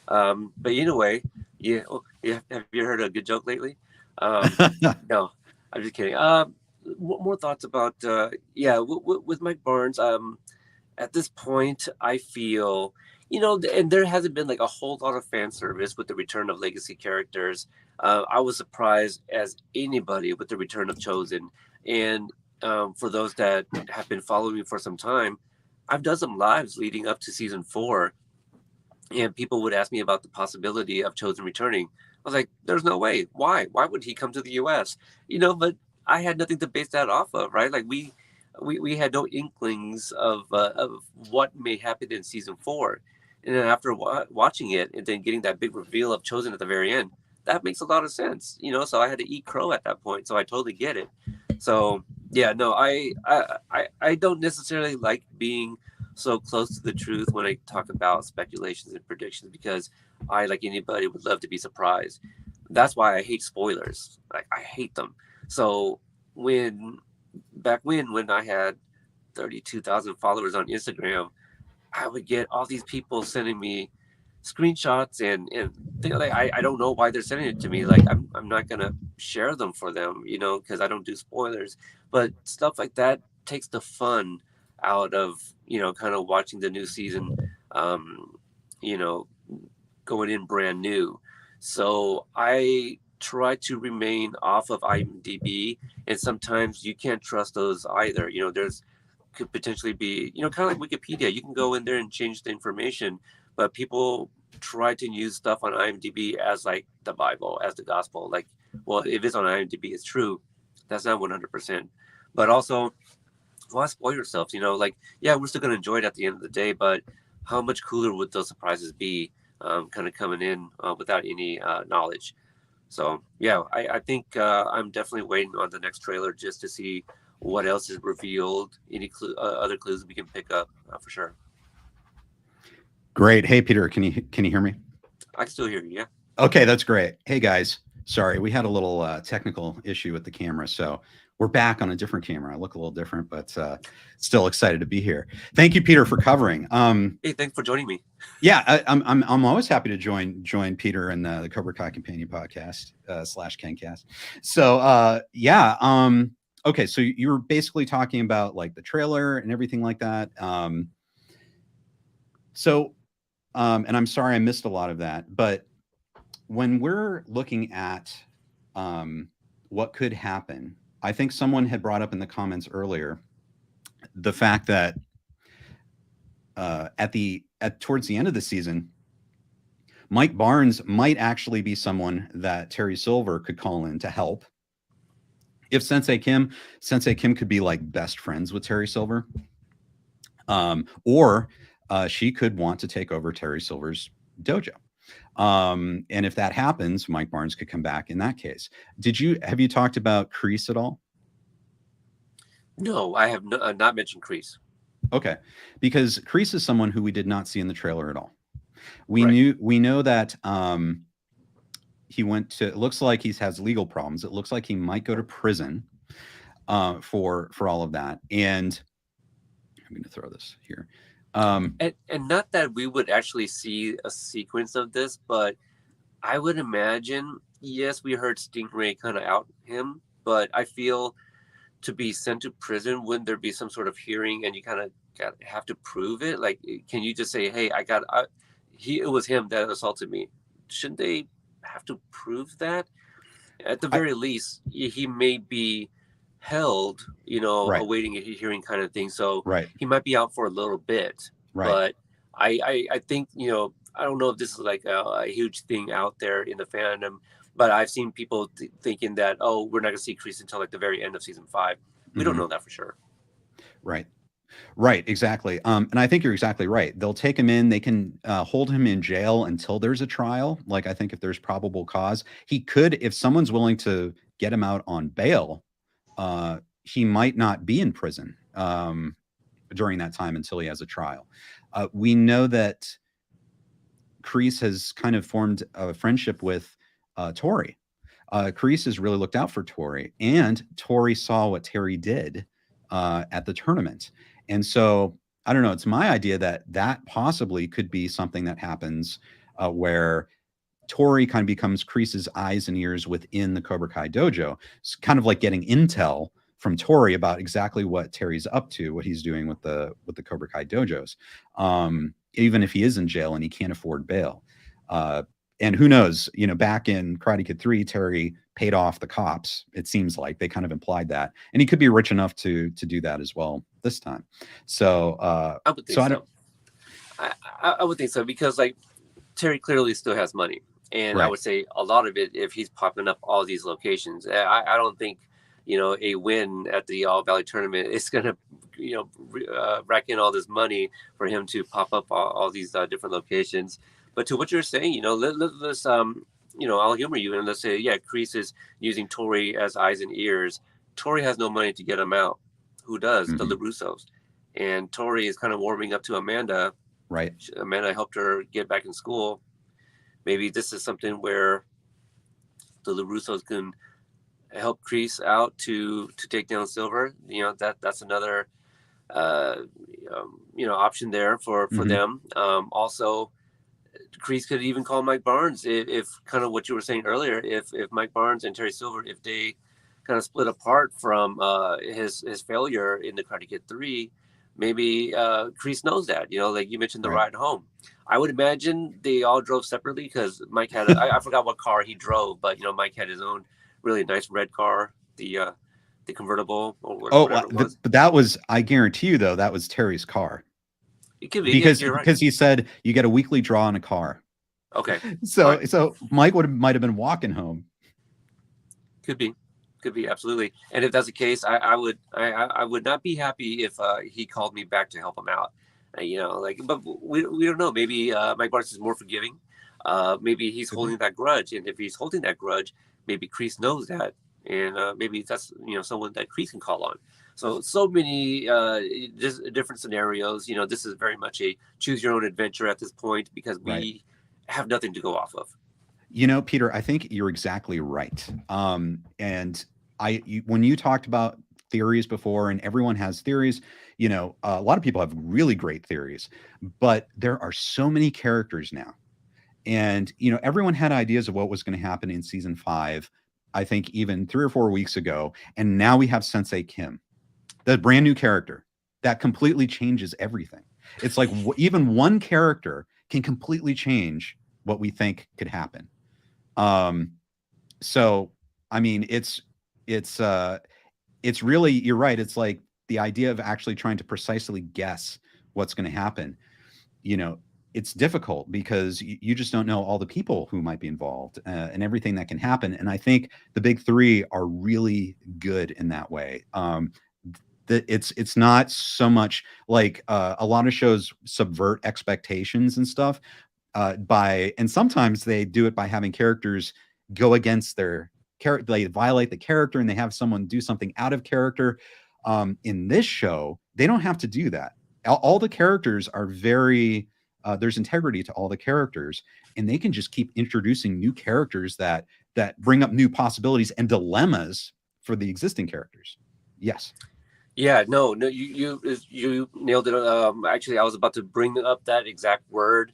But anyway, have you heard a good joke lately? No, I'm just kidding. More thoughts about with Mike Barnes. At this point, I feel, and there hasn't been like a whole lot of fan service with the return of legacy characters. I was surprised as anybody with the return of Chosen. And for those that have been following me for some time, I've done some lives leading up to season 4. And people would ask me about the possibility of Chosen returning. I was like, there's no way. Why? Why would he come to the U.S.? But I had nothing to base that off of, right? Like we had no inklings of what may happen in season 4. And then after watching it and then getting that big reveal of Chosen at the very end, that makes a lot of sense, so I had to eat crow at that point. So I totally get it. So yeah, no, I don't necessarily like being so close to the truth when I talk about speculations and predictions, because I, like anybody, would love to be surprised. That's why I hate spoilers. I hate them. So back when I had 32,000 followers on Instagram, I would get all these people sending me screenshots and I don't know why they're sending it to me. Like I'm not gonna share them for them, because I don't do spoilers. But stuff like that takes the fun out of kind of watching the new season, going in brand new. So I try to remain off of IMDb, and sometimes you can't trust those either. There's could potentially be, kind of like Wikipedia. You can go in there and change the information, but people try to use stuff on IMDb as like the Bible, as the gospel. Like, well, if it's on IMDb, it's true. That's not 100%. But also, why spoil yourself? We're still going to enjoy it at the end of the day, but how much cooler would those surprises be kind of coming in without any knowledge? So, yeah, I think I'm definitely waiting on the next trailer just to see what else is revealed, any other clues we can pick up for sure. Great. Hey, Peter, can you hear me? I can still hear you. Yeah. Okay, that's great. Hey guys, sorry, we had a little technical issue with the camera, so we're back on a different camera. I look a little different, but still excited to be here. Thank you, Peter, for covering. Hey, thanks for joining me. Yeah, I'm always happy to join Peter in the Cobra Kai Kompanion Podcast / KenCast. So okay, so you were basically talking about like the trailer and everything like that. And I'm sorry I missed a lot of that, but when we're looking at what could happen. I think someone had brought up in the comments earlier the fact that towards the end of the season, Mike Barnes might actually be someone that Terry Silver could call in to help. If Sensei Kim could be like best friends with Terry Silver, or she could want to take over Terry Silver's dojo. And if that happens, Mike Barnes could come back in that case. Have you talked about Kreese at all? No, I have not mentioned Kreese. Okay, because Kreese is someone who we did not see in the trailer at all. We know that he went to. It looks like he has legal problems. It looks like he might go to prison for all of that. And I'm going to throw this here. And not that we would actually see a sequence of this, but I would imagine, yes, we heard Stingray kind of out him, but I feel to be sent to prison, wouldn't there be some sort of hearing and you kind of have to prove it? Like, can you just say, hey, it was him that assaulted me? Shouldn't they have to prove that? At the very least, he may be held, awaiting a hearing kind of thing. So he might be out for a little bit. But I think, I don't know if this is like a huge thing out there in the fandom, but I've seen people thinking that, we're not going to see Kreese until like the very end of season 5. We don't know that for sure. Right, exactly. And I think you're exactly right. They'll take him in. They can hold him in jail until there's a trial. Like, I think if there's probable cause, he could, if someone's willing to get him out on bail, he might not be in prison during that time until he has a trial. We know that Kreese has kind of formed a friendship with Tori. Kreese has really looked out for Tori, and Tori saw what Terry did at the tournament. And so, I don't know, it's my idea that possibly could be something that happens where Tori kind of becomes Kreese's eyes and ears within the Cobra Kai dojo. It's kind of like getting intel from Tori about exactly what Terry's up to, what he's doing with the Cobra Kai dojos, even if he is in jail and he can't afford bail. And who knows, back in Karate Kid 3, Terry paid off the cops. It seems like they kind of implied that, and he could be rich enough to do that as well this time. So I would think so. I would think so, because like Terry clearly still has money, and I would say a lot of it, if he's popping up all these locations, I don't think a win at the All Valley tournament is going to rack in all this money for him to pop up all these different locations. But to what you're saying, let's I'll humor you, and let's say, Kreese is using Tori as eyes and ears. Tori has no money to get him out. Who does? The LaRussos. And Tori is kind of warming up to Amanda. Right. Amanda helped her get back in school. Maybe this is something where the LaRussos can help Kreese out to take down Silver. That's another option there for them. Also, Kreese could even call Mike Barnes if kind of what you were saying earlier, if Mike Barnes and Terry Silver, if they kind of split apart from his failure in the Karate Kid 3, maybe Kreese knows that, like you mentioned the ride home. I would imagine they all drove separately, because Mike had I forgot what car he drove, but Mike had his own really nice red car, the convertible or whatever it was. But that was, I guarantee you though, that was Terry's car. It could be, because he said you get a weekly draw on a car. Okay. So Mike might have been walking home. Could be absolutely. And if that's the case, I would not be happy if he called me back to help him out. But we don't know. Maybe Mike Barnes is more forgiving. Maybe he's holding that grudge, and if he's holding that grudge, maybe Kreese knows that, and maybe that's someone that Kreese can call on. So many just different scenarios. This is very much a choose your own adventure at this point, because we have nothing to go off of. Peter, I think you're exactly right. And when you talked about theories before, and everyone has theories, a lot of people have really great theories, but there are so many characters now. And, everyone had ideas of what was going to happen in season 5, I think even 3 or 4 weeks ago. And now we have Sensei Kim, the brand new character that completely changes everything. It's like even one character can completely change what we think could happen. So I mean, it's really, you're right. It's like the idea of actually trying to precisely guess what's going to happen. You know, it's difficult because you just don't know all the people who might be involved and everything that can happen. And I think the big three are really good in that way. It's not so much like a lot of shows subvert expectations and stuff and sometimes they do it by having characters go against their character. They violate the character and they have someone do something out of character. In this show, they don't have to do that. All the characters are very there's integrity to all the characters, and they can just keep introducing new characters that bring up new possibilities and dilemmas for the existing characters. Yes. Yeah, no, you nailed it. Actually, I was about to bring up that exact word.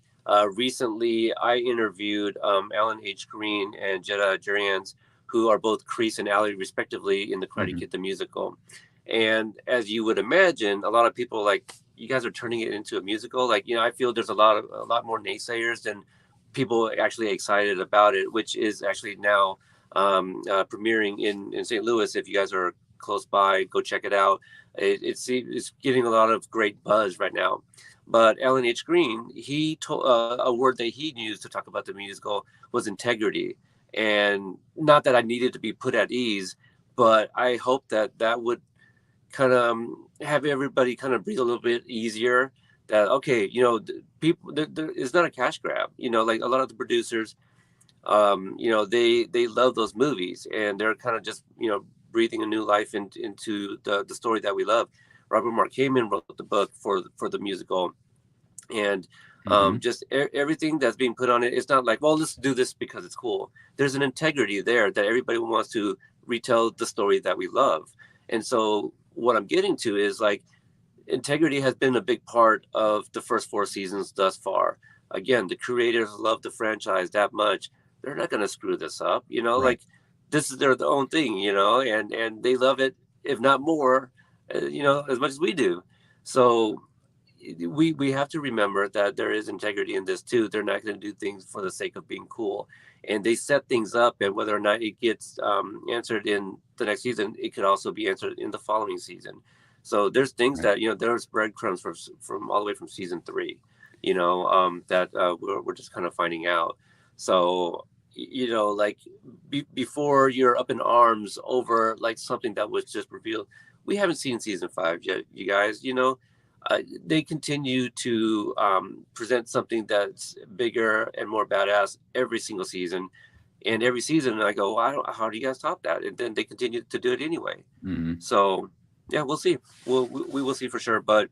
Recently, I interviewed Alan H. Green and Jetta Jurians, who are both Kreese and Allie, respectively, in the Karate Kid the musical. And as you would imagine, a lot of people like, you guys are turning it into a musical. Like, you know, I feel there's a lot more naysayers than people actually excited about it, which is actually now premiering in St. Louis. If you guys are close by, go check it out. It's getting a lot of great buzz right now. But Alan H. Green, he told a word that he used to talk about the musical was integrity. And not that I needed to be put at ease, but I hope that would kind of have everybody kind of breathe a little bit easier. That, okay, you know, people, it's not a cash grab. You know, like a lot of the producers, you know, they love those movies, and they're kind of just, you know, breathing a new life into the story that we love. Robert Mark Kamen wrote the book for the musical, and just everything that's being put on it. It's not like, well, let's do this because it's cool. There's an integrity there that everybody wants to retell the story that we love. And so what I'm getting to is like, integrity has been a big part of the first 4 seasons thus far. Again, the creators love the franchise that much. They're not going to screw this up, you know, like this is their own thing, you know, and they love it, if not more, you know, as much as we do. So we have to remember that there is integrity in this too. They're not going to do things for the sake of being cool, and they set things up, and whether or not it gets answered in the next season, it could also be answered in the following season. So there's things that, you know, there's breadcrumbs from all the way from season 3, you know, that we're just kind of finding out. So, you know, like before you're up in arms over like something that was just revealed, we haven't seen season 5 yet, you guys. You know, they continue to present something that's bigger and more badass every single season. And every season I go, well, how do you guys top that? And then they continue to do it anyway. So yeah, we'll see. We will see for sure. But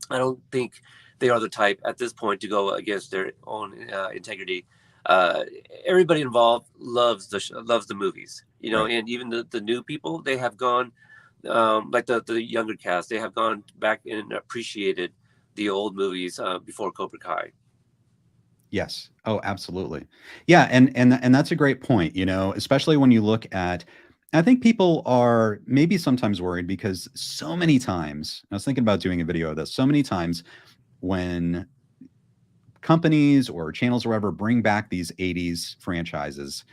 I don't think they are the type at this point to go against their own integrity. Everybody involved loves the movies, you know, and even the new people, they have gone, like the younger cast, they have gone back and appreciated the old movies before Cobra Kai. Yes. Oh, absolutely. Yeah, and that's a great point, you know, especially when you look at, I think people are maybe sometimes worried because so many times, I was thinking about doing a video of this, so many times when companies or channels or whatever bring back these 80s franchises,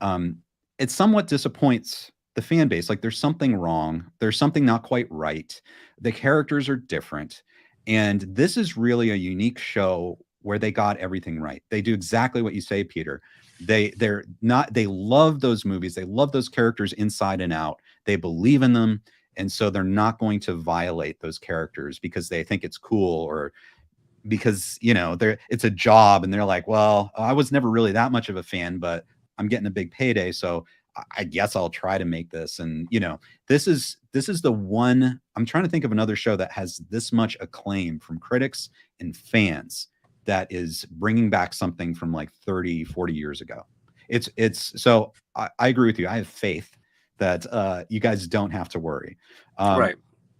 it somewhat disappoints the fan base. Like there's something wrong. There's something not quite right. The characters are different. And this is really a unique show where they got everything right. They do exactly what you say, Peter. They love those movies. They love those characters inside and out. They believe in them. And so they're not going to violate those characters because they think it's cool or because, you know, it's a job and they're like, well, I was never really that much of a fan, but I'm getting a big payday. So I guess I'll try to make this. And, you know, this is the one, I'm trying to think of another show that has this much acclaim from critics and fans that is bringing back something from like 30, 40 years ago. So I agree with you. I have faith that you guys don't have to worry. Right.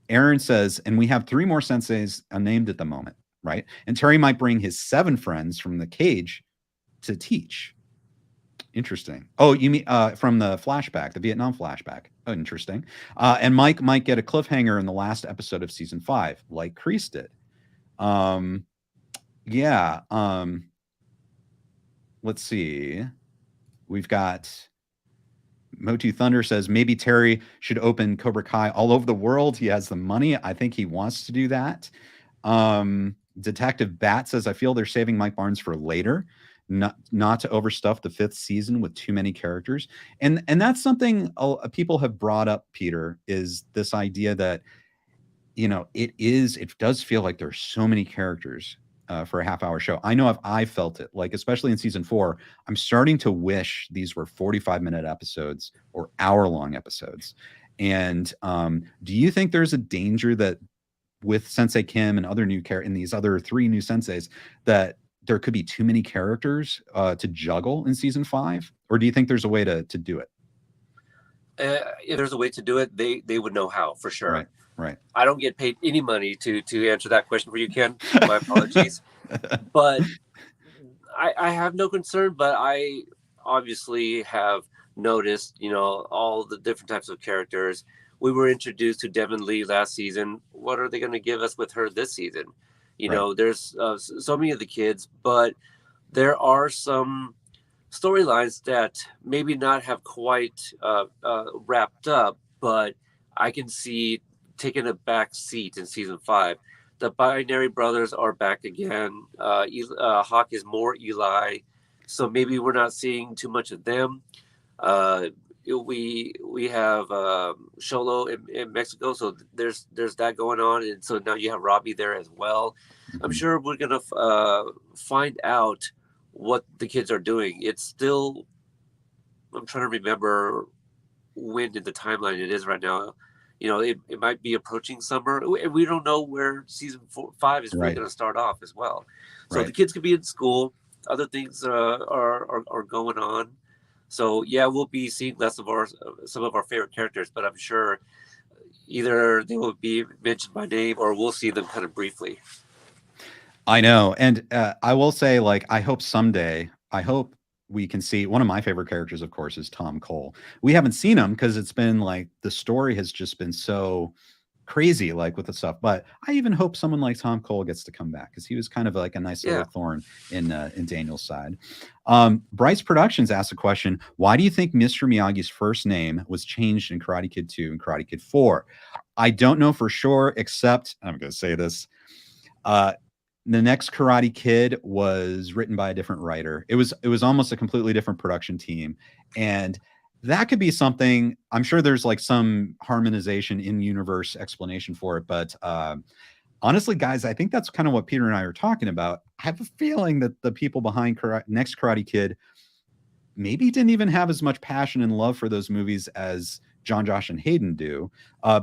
Aaron says, and we have 3 more senseis unnamed at the moment, right? And Terry might bring his 7 friends from the cage to teach. Interesting. Oh, you mean from the flashback, the Vietnam flashback. Oh, interesting. And Mike might get a cliffhanger in the last episode of season 5, like Kreese did. Yeah. Let's see. We've got Motu Thunder says maybe Terry should open Cobra Kai all over the world. He has the money. I think he wants to do that. Detective Bat says, I feel they're saving Mike Barnes for later, not to overstuff the 5th season with too many characters. And that's something people have brought up, Peter, is this idea that, it does feel like there's so many characters for a half-hour show. I know I felt it, like, especially in season 4, I'm starting to wish these were 45-minute episodes or hour-long episodes. And do you think there's a danger that with Sensei Kim and other new and these other 3 new senseis, that there could be too many characters to juggle in season 5? Or do you think there's a way to do it? If there's a way to do it, they would know how, for sure. Right. I don't get paid any money to answer that question for you, Ken. My apologies. But I have no concern, but I obviously have noticed, all the different types of characters. We were introduced to Devin Lee last season. What are they going to give us with her this season? There's so many of the kids, but there are some storylines that maybe not have quite wrapped up, but I can see taking a back seat in season 5. The Binary Brothers are back again. Hawk is more Eli, so maybe we're not seeing too much of them. We have Sholo in Mexico, so there's that going on, and so now you have Robbie there as well. Mm-hmm. I'm sure we're gonna find out what the kids are doing. It's still, I'm trying to remember when in the timeline it is right now. It might be approaching summer, and we don't know where season 5 is really going to start off as well. So the kids could be in school, other things are going on. So yeah, we'll be seeing less of some of our favorite characters, but I'm sure either they will be mentioned by name or we'll see them kind of briefly. I know, and I will say, like, I hope someday, we can see one of my favorite characters, of course, is Tom Cole. We haven't seen him because it's been like the story has just been so crazy, like with the stuff. But I even hope someone like Tom Cole gets to come back because he was kind of like a nice little thorn in Daniel's side. Bryce Productions asked a question: why do you think Mr. Miyagi's first name was changed in Karate Kid 2 and Karate Kid 4? I don't know for sure, except I'm going to say this. The next Karate Kid was written by a different writer. It was almost a completely different production team. And that could be something. I'm sure there's like some harmonization in universe explanation for it. But honestly, guys, I think that's kind of what Peter and I are talking about. I have a feeling that the people behind next Karate Kid maybe didn't even have as much passion and love for those movies as John, Josh, and Hayden do,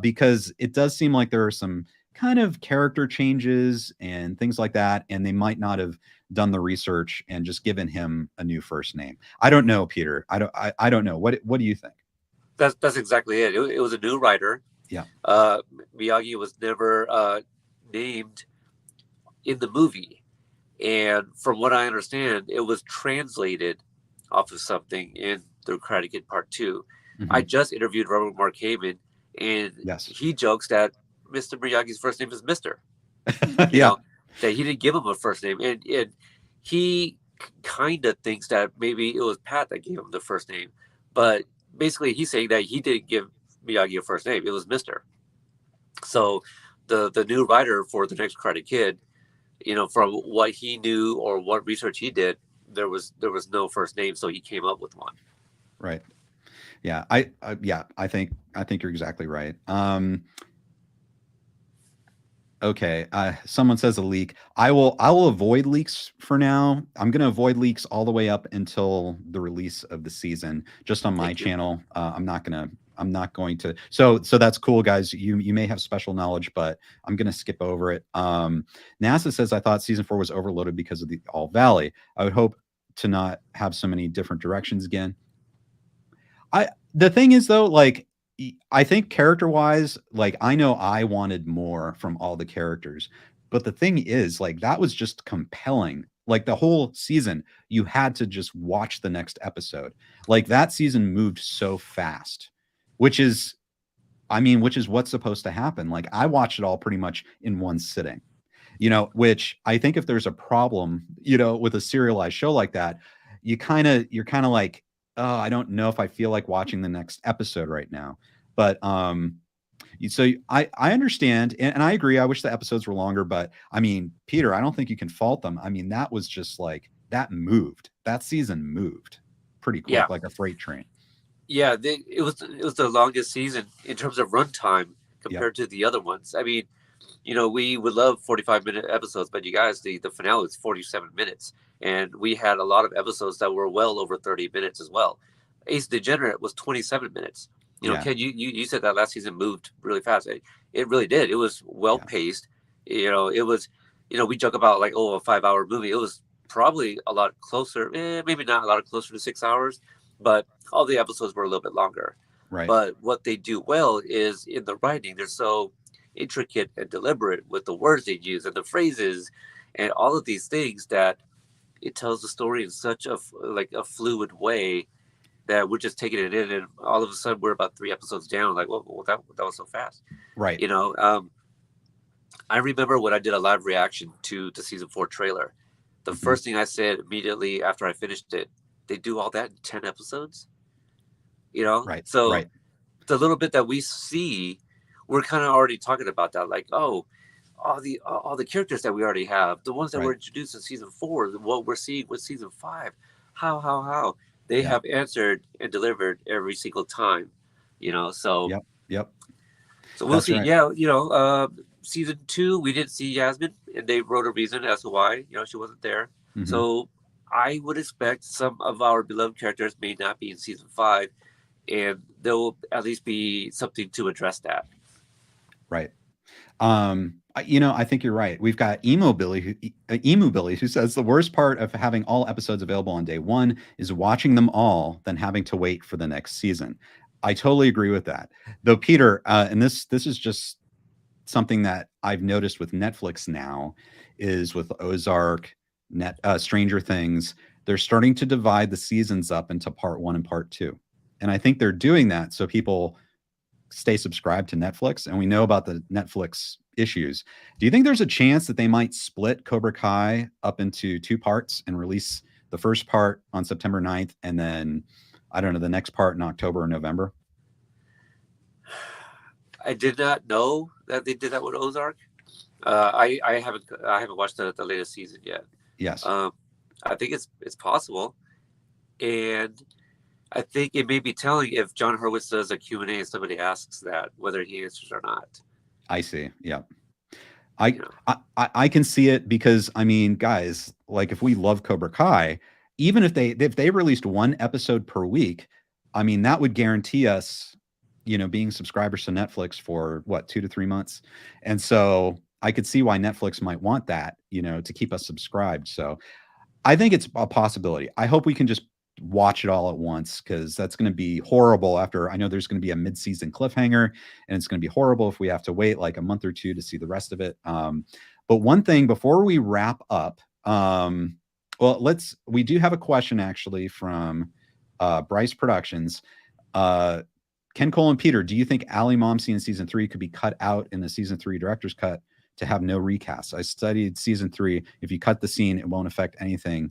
because it does seem like there are some kind of character changes and things like that, and they might not have done the research and just given him a new first name. I don't know, Peter. I don't know. What do you think? That's exactly it. It was a new writer. Yeah. Miyagi was never named in the movie, and from what I understand, it was translated off of something in the Karate Kid Part 2. Mm-hmm. I just interviewed Robert Mark Heyman, and he jokes that Mr. Miyagi's first name is Mr. That he didn't give him a first name, and he kind of thinks that maybe it was Pat that gave him the first name, but basically he's saying that he didn't give Miyagi a first name. It was Mr. So the new writer for the next Karate Kid, from what he knew or what research he did, there was no first name, so he came up with one. Right. Yeah. I think you're exactly right. Okay. Someone says a leak. I will avoid leaks for now. I'm going to avoid leaks all the way up until the release of the season, just on my channel. I'm not going to. So that's cool, guys. You may have special knowledge, but I'm going to skip over it. NASA says, I thought season 4 was overloaded because of the All Valley. I would hope to not have so many different directions again. The thing is, though, like, I think character-wise, like, I know I wanted more from all the characters, but the thing is, like, that was just compelling. Like, the whole season, you had to just watch the next episode. Like, that season moved so fast, which is what's supposed to happen. Like, I watched it all pretty much in one sitting, which I think if there's a problem, with a serialized show like that, you're kind of like, I don't know if I feel like watching the next episode right now. But so I understand, and I agree. I wish the episodes were longer, but I mean, Peter, I don't think you can fault them. I mean, that was just like that moved. That season moved pretty quick, Yeah, like a freight train. yeah. It was the longest season in terms of runtime Yep. compared to the other ones. I mean, we would love 45-minute episodes, but you guys, the finale is 47 minutes, and we had a lot of episodes that were well over 30 minutes as well. Ace Degenerate was 27 minutes. Yeah. Ken, you said that last season moved really fast. It really did. It was well paced. It was, we joke about like, a 5-hour movie. It was probably a lot closer, maybe not a lot closer to 6 hours, but all the episodes were a little bit longer. Right. But what they do well is in the writing. They're so intricate and deliberate with the words they use and the phrases and all of these things that it tells the story in such a fluid way that we're just taking it in, and all of a sudden we're about 3 episodes down. Like, well, that was so fast, right? I remember when I did a live reaction to the season 4 trailer. The first thing I said immediately after I finished it, they do all that in 10 episodes. Right. So right. The little bit that we see, we're kind of already talking about that, like, all the characters that we already have, the ones that were introduced in season 4, what we're seeing with season 5, how they have answered and delivered every single time, so yep. So we'll see. Right. Season 2, we didn't see Yasmin, and they wrote a reason as to why, she wasn't there. So I would expect some of our beloved characters may not be in season 5, and there will at least be something to address that. Right. I think you're right. We've got Emu Billy who says the worst part of having all episodes available on day 1 is watching them all, then having to wait for the next season. I totally agree with that. Though, Peter, and this is just something that I've noticed with Netflix now, is with Ozark, Stranger Things, they're starting to divide the seasons up into part 1 and part 2. And I think they're doing that so people stay subscribed to Netflix. And we know about the Netflix issues. Do you think there's a chance that they might split Cobra Kai up into 2 parts and release the first part on September 9th and then, I don't know, the next part in October or November? I did not know that they did that with Ozark. I haven't watched the latest season yet. Yes. I think it's possible, and I think it may be telling if John Hurwitz does a Q&A and somebody asks that, whether he answers or not. I see. Yeah. I can see it because, I mean, guys, like if we love Cobra Kai, even if they released 1 episode per week, I mean, that would guarantee us, being subscribers to Netflix for 2 to 3 months. And so I could see why Netflix might want that, to keep us subscribed. So I think it's a possibility. I hope we can just watch it all at once, because that's going to be horrible after. I know there's going to be a mid-season cliffhanger, and it's going to be horrible if we have to wait like a month or 2 to see the rest of it. But one thing before we wrap up, we do have a question actually from Bryce Productions. Ken, Cole, and Peter, do you think Ali Momsey in season 3 could be cut out in the season 3 director's cut to have no recasts? I studied season 3. If you cut the scene, it won't affect anything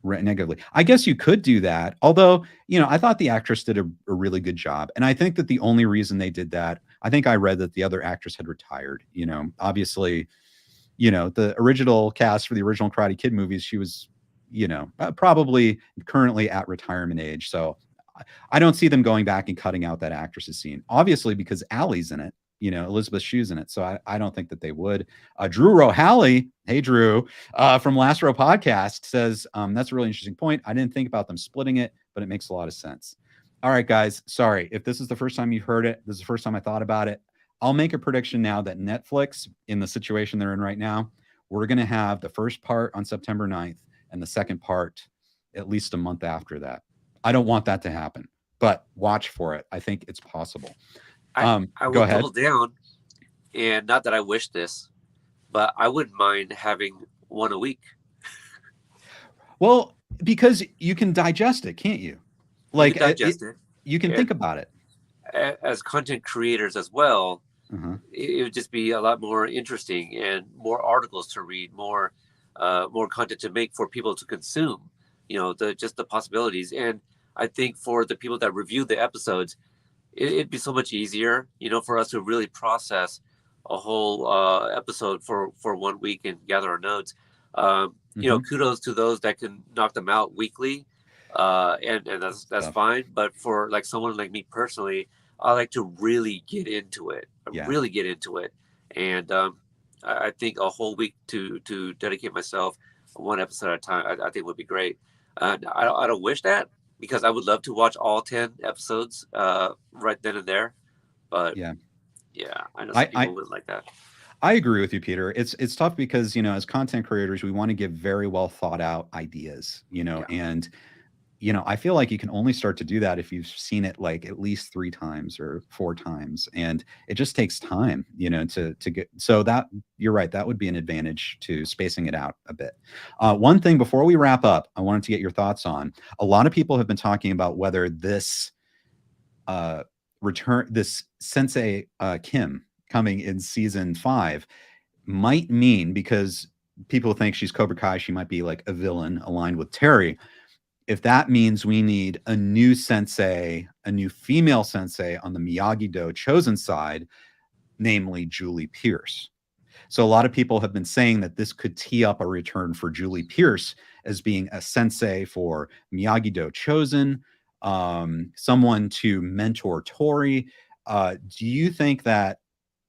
negatively. I guess you could do that. Although, I thought the actress did a really good job. And I think that the only reason they did that, I think I read that the other actress had retired. Obviously, the original cast for the original Karate Kid movies, she was, probably currently at retirement age. So I don't see them going back and cutting out that actress's scene, obviously, because Allie's in it, Elizabeth Shue's in it. So I don't think that they would. Drew Rohally, hey, Drew, from Last Row Podcast says, that's a really interesting point. I didn't think about them splitting it, but it makes a lot of sense. All right, guys, sorry. If this is the first time you've heard it, this is the first time I thought about it. I'll make a prediction now that Netflix, in the situation they're in right now, we're going to have the first part on September 9th and the second part at least a month after that. I don't want that to happen, but watch for it. I think it's possible. I will double down, and not that I wish this, but I wouldn't mind having 1 a week. Well, because you can digest it, can't you? Like, you can think about it. As content creators as well, it would just be a lot more interesting and more articles to read, more content to make for people to consume. Just the possibilities. And I think for the people that review the episodes, it'd be so much easier, for us to really process a whole episode for 1 week and gather our notes. Kudos to those that can knock them out weekly, and that's fine. But for like someone like me personally, I like to really get into it. Really get into it, and I think a whole week to dedicate myself one episode at a time, I think would be great. I don't wish that, because I would love to watch all 10 episodes right then and there. But yeah, I know some people wouldn't like that. I agree with you, Peter. It's tough because, as content creators, we want to give very well thought out ideas, and, I feel like you can only start to do that if you've seen it like at least 3 times or 4 times. And it just takes time, to get, so that you're right. That would be an advantage to spacing it out a bit. One thing before we wrap up, I wanted to get your thoughts on, a lot of people have been talking about whether this this Sensei Kim coming in season 5 might mean, because people think she's Cobra Kai, she might be like a villain aligned with Terry. If that means we need a new sensei, a new female sensei on the Miyagi-Do chosen side, namely Julie Pierce. So a lot of people have been saying that this could tee up a return for Julie Pierce as being a sensei for Miyagi-Do chosen, someone to mentor Tori. Do you think that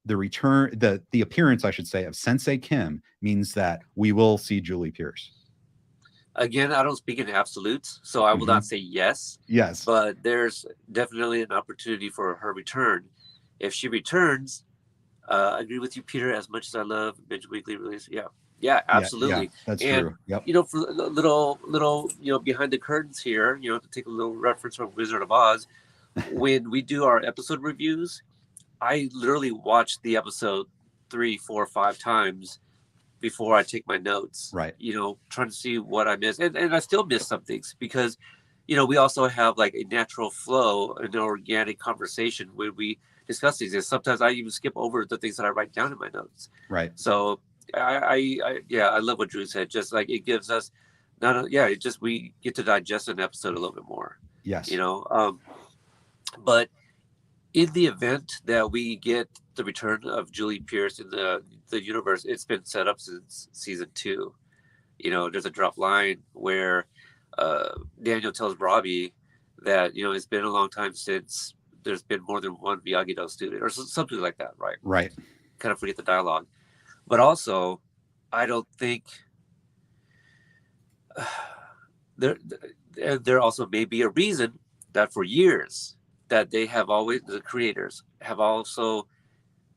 the return, the appearance, I should say, of Sensei Kim means that we will see Julie Pierce? Again, I don't speak in absolutes, so I will not say yes. Yes. But there's definitely an opportunity for her return. If she returns, I agree with you, Peter, as much as I love binge weekly release. Yeah, absolutely. Yeah, that's true. Yep. For a little, behind the curtains here, to take a little reference from Wizard of Oz, when we do our episode reviews, I literally watch the episode 3, 4, 5 times before I take my notes, right? Trying to see what I missed. And I still miss some things because, we also have like a natural flow and an organic conversation when we discuss these. And sometimes I even skip over the things that I write down in my notes. Right. So I love what Drew said. Just like it gives us, we get to digest an episode a little bit more. Yes. But in the event that we get the return of Julie Pierce in the universe, it's been set up since season 2. There's a drop line where Daniel tells Robbie that, it's been a long time since there's been more than one Miyagi-Do student or something like that, right? Right. Kind of forget the dialogue. But also, I don't think there also may be a reason that for years that they have always, the creators have also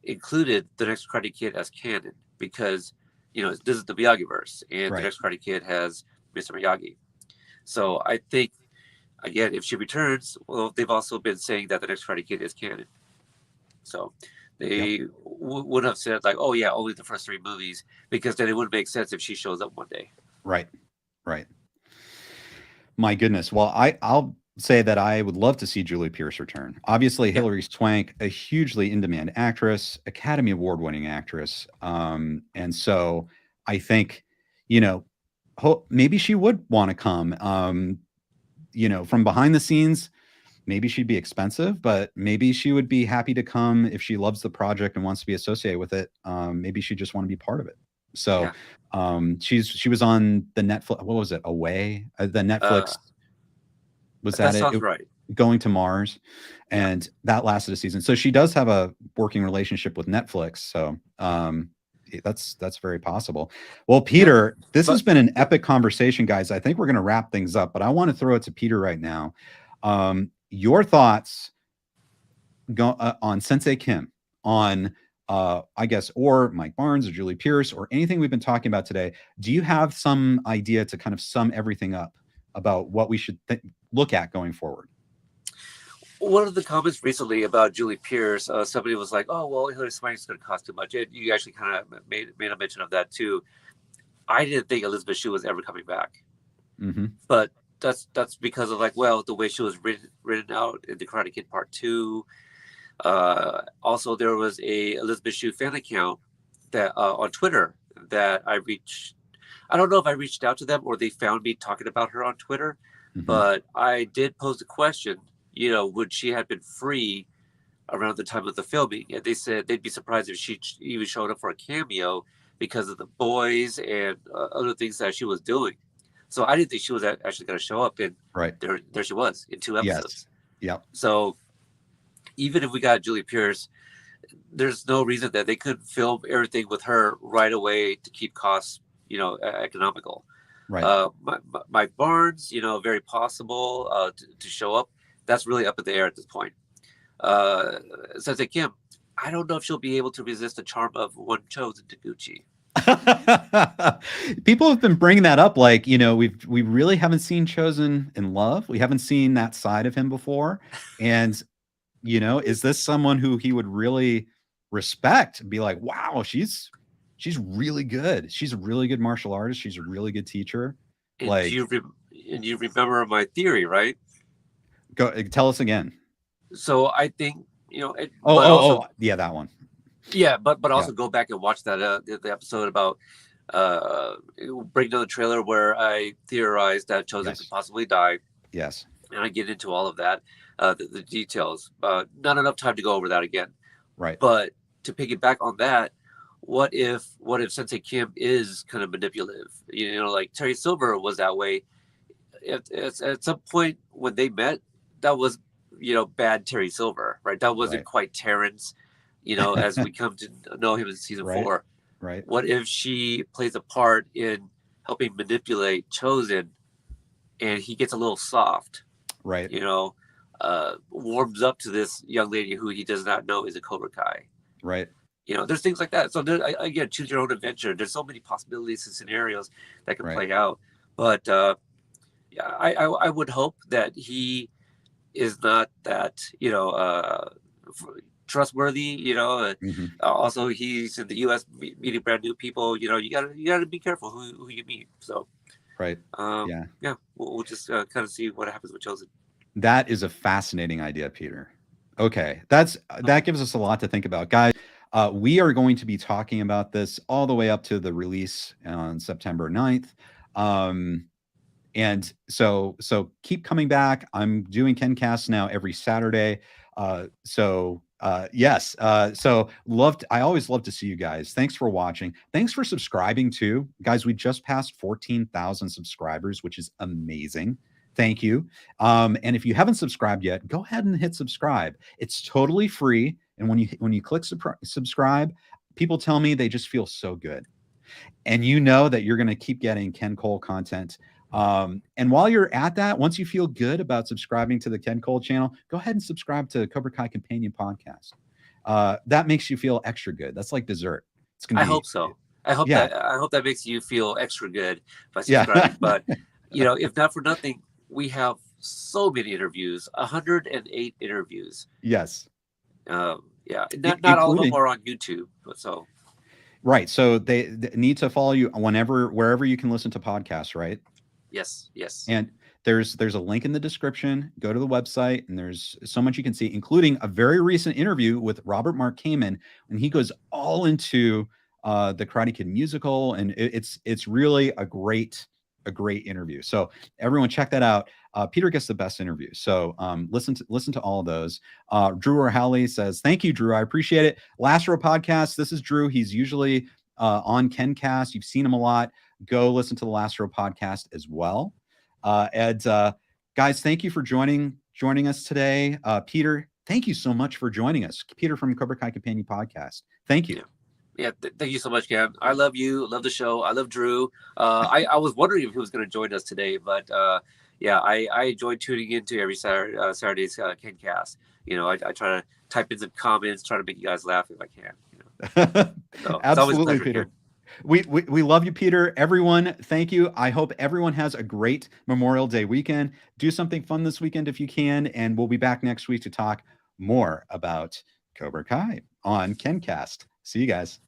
included the next Karate Kid as canon, because this is the Miyagi-verse, and the next Karate Kid has Mr. Miyagi. So I think, again, if she returns, well, they've also been saying that the next Karate Kid is canon. So they would have said like, oh yeah, only the first 3 movies, because then it wouldn't make sense if she shows up one day. Right. My goodness. Well, I'll say that I would love to see Julie Pierce return. Obviously, Hilary Swank, a hugely in-demand actress, Academy Award-winning actress. And so I think, maybe she would want to come, from behind the scenes. Maybe she'd be expensive, but maybe she would be happy to come if she loves the project and wants to be associated with it. Maybe she just want to be part of it. So she was on the Netflix, what was it? Away? The Netflix. Was that sounds it? Right. Going to Mars, and that lasted a season. So she does have a working relationship with Netflix. So that's very possible. Well, Peter, this has been an epic conversation, guys. I think we're going to wrap things up, but I want to throw it to Peter right now. Your thoughts on Sensei Kim, on I guess, or Mike Barnes or Julie Pierce, or anything we've been talking about today. Do you have some idea to kind of sum everything up about what we should look at going forward? One of the comments recently about Julie Pierce, somebody was like, oh, well, Hilary Swank is going to cost too much. You actually kind of made a mention of that too. I didn't think Elizabeth Shue was ever coming back. Mm-hmm. But that's because of the way she was written out in the Karate Kid Part 2. Also, there was a Elizabeth Shue fan account that on Twitter that I don't know if I reached out to them or they found me talking about her on Twitter, But I did pose a question, would she have been free around the time of the filming? And they said they'd be surprised if she even showed up for a cameo because of the boys and other things that she was doing. So I didn't think she was actually going to show up, and there she was in 2 episodes. Yes. Yep. So even if we got Julie Pierce, there's no reason that they couldn't film everything with her right away to keep costs, economical. Right. Mike Barnes, very possible to show up. That's really up in the air at this point. Sensei Kim, I don't know if she'll be able to resist the charm of one chosen Taguchi. People have been bringing that up, like, we really haven't seen Chosen in love. We haven't seen that side of him before. And is this someone who he would really respect and be like, wow, she's really good. She's a really good martial artist. She's a really good teacher. And you remember my theory, right? Go tell us again. So I think, yeah, that one. Yeah, but also go back and watch that the episode about break down the trailer where I theorized that Chosen could possibly die. Yes. And I get into all of that, the details. Not enough time to go over that again. Right. But to piggyback on that, what if Sensei Kim is kind of manipulative? Like Terry Silver was that way. At some point when they met, that was bad Terry Silver, right? That wasn't quite Terrence, as we come to know him in season 4. Right. What if she plays a part in helping manipulate Chosen, and he gets a little soft? Right. Warms up to this young lady who he does not know is a Cobra Kai. Right. There's things like that. So again, choose your own adventure. There's so many possibilities and scenarios that can play out. But I would hope that he is not that trustworthy. Also, he's in the U.S. meeting brand new people. You gotta be careful who you meet. So right. We'll just kind of see what happens with Chosen. That is a fascinating idea, Peter. Okay, that gives us a lot to think about, guys. We are going to be talking about this all the way up to the release on September 9th. And so keep coming back. I'm doing KenCast now every Saturday. Yes. I always love to see you guys. Thanks for watching. Thanks for subscribing too. Guys, we just passed 14,000 subscribers, which is amazing. Thank you. And if you haven't subscribed yet, go ahead and hit subscribe. It's totally free. And when you click subscribe, people tell me they just feel so good. And that you're going to keep getting Ken Cole content. And while you're at that, once you feel good about subscribing to the Ken Cole channel, go ahead and subscribe to Cobra Kai Kompanion Podcast. That makes you feel extra good. That's like dessert. I hope so. I hope that makes you feel extra good by subscribing. But if not for nothing, we have so many interviews, 108 interviews. Yes. Not all of them are on YouTube, but so. Right. So they need to follow you wherever you can listen to podcasts, right? Yes. And there's a link in the description. Go to the website, and there's so much you can see, including a very recent interview with Robert Mark Kamen, and he goes all into the Karate Kid musical, and it's really a great interview. So everyone check that out. Peter gets the best interview. So listen to all of those. Drew O'Halley says, thank you, Drew. I appreciate it. Last Row Podcast. This is Drew. He's usually on KenCast. You've seen him a lot. Go listen to the Last Row Podcast as well. Guys, thank you for joining us today. Peter, thank you so much for joining us. Peter from Cobra Kai Kompanion Podcast. Thank you. Thank you so much, Ken. I love you. Love the show. I love Drew. I was wondering if he was going to join us today, but I enjoy tuning into every Saturday's KenCast. I try to type in some comments, try to make you guys laugh if I can. So, absolutely, Peter. We love you, Peter. Everyone, thank you. I hope everyone has a great Memorial Day weekend. Do something fun this weekend if you can, and we'll be back next week to talk more about Cobra Kai on KenCast. See you guys.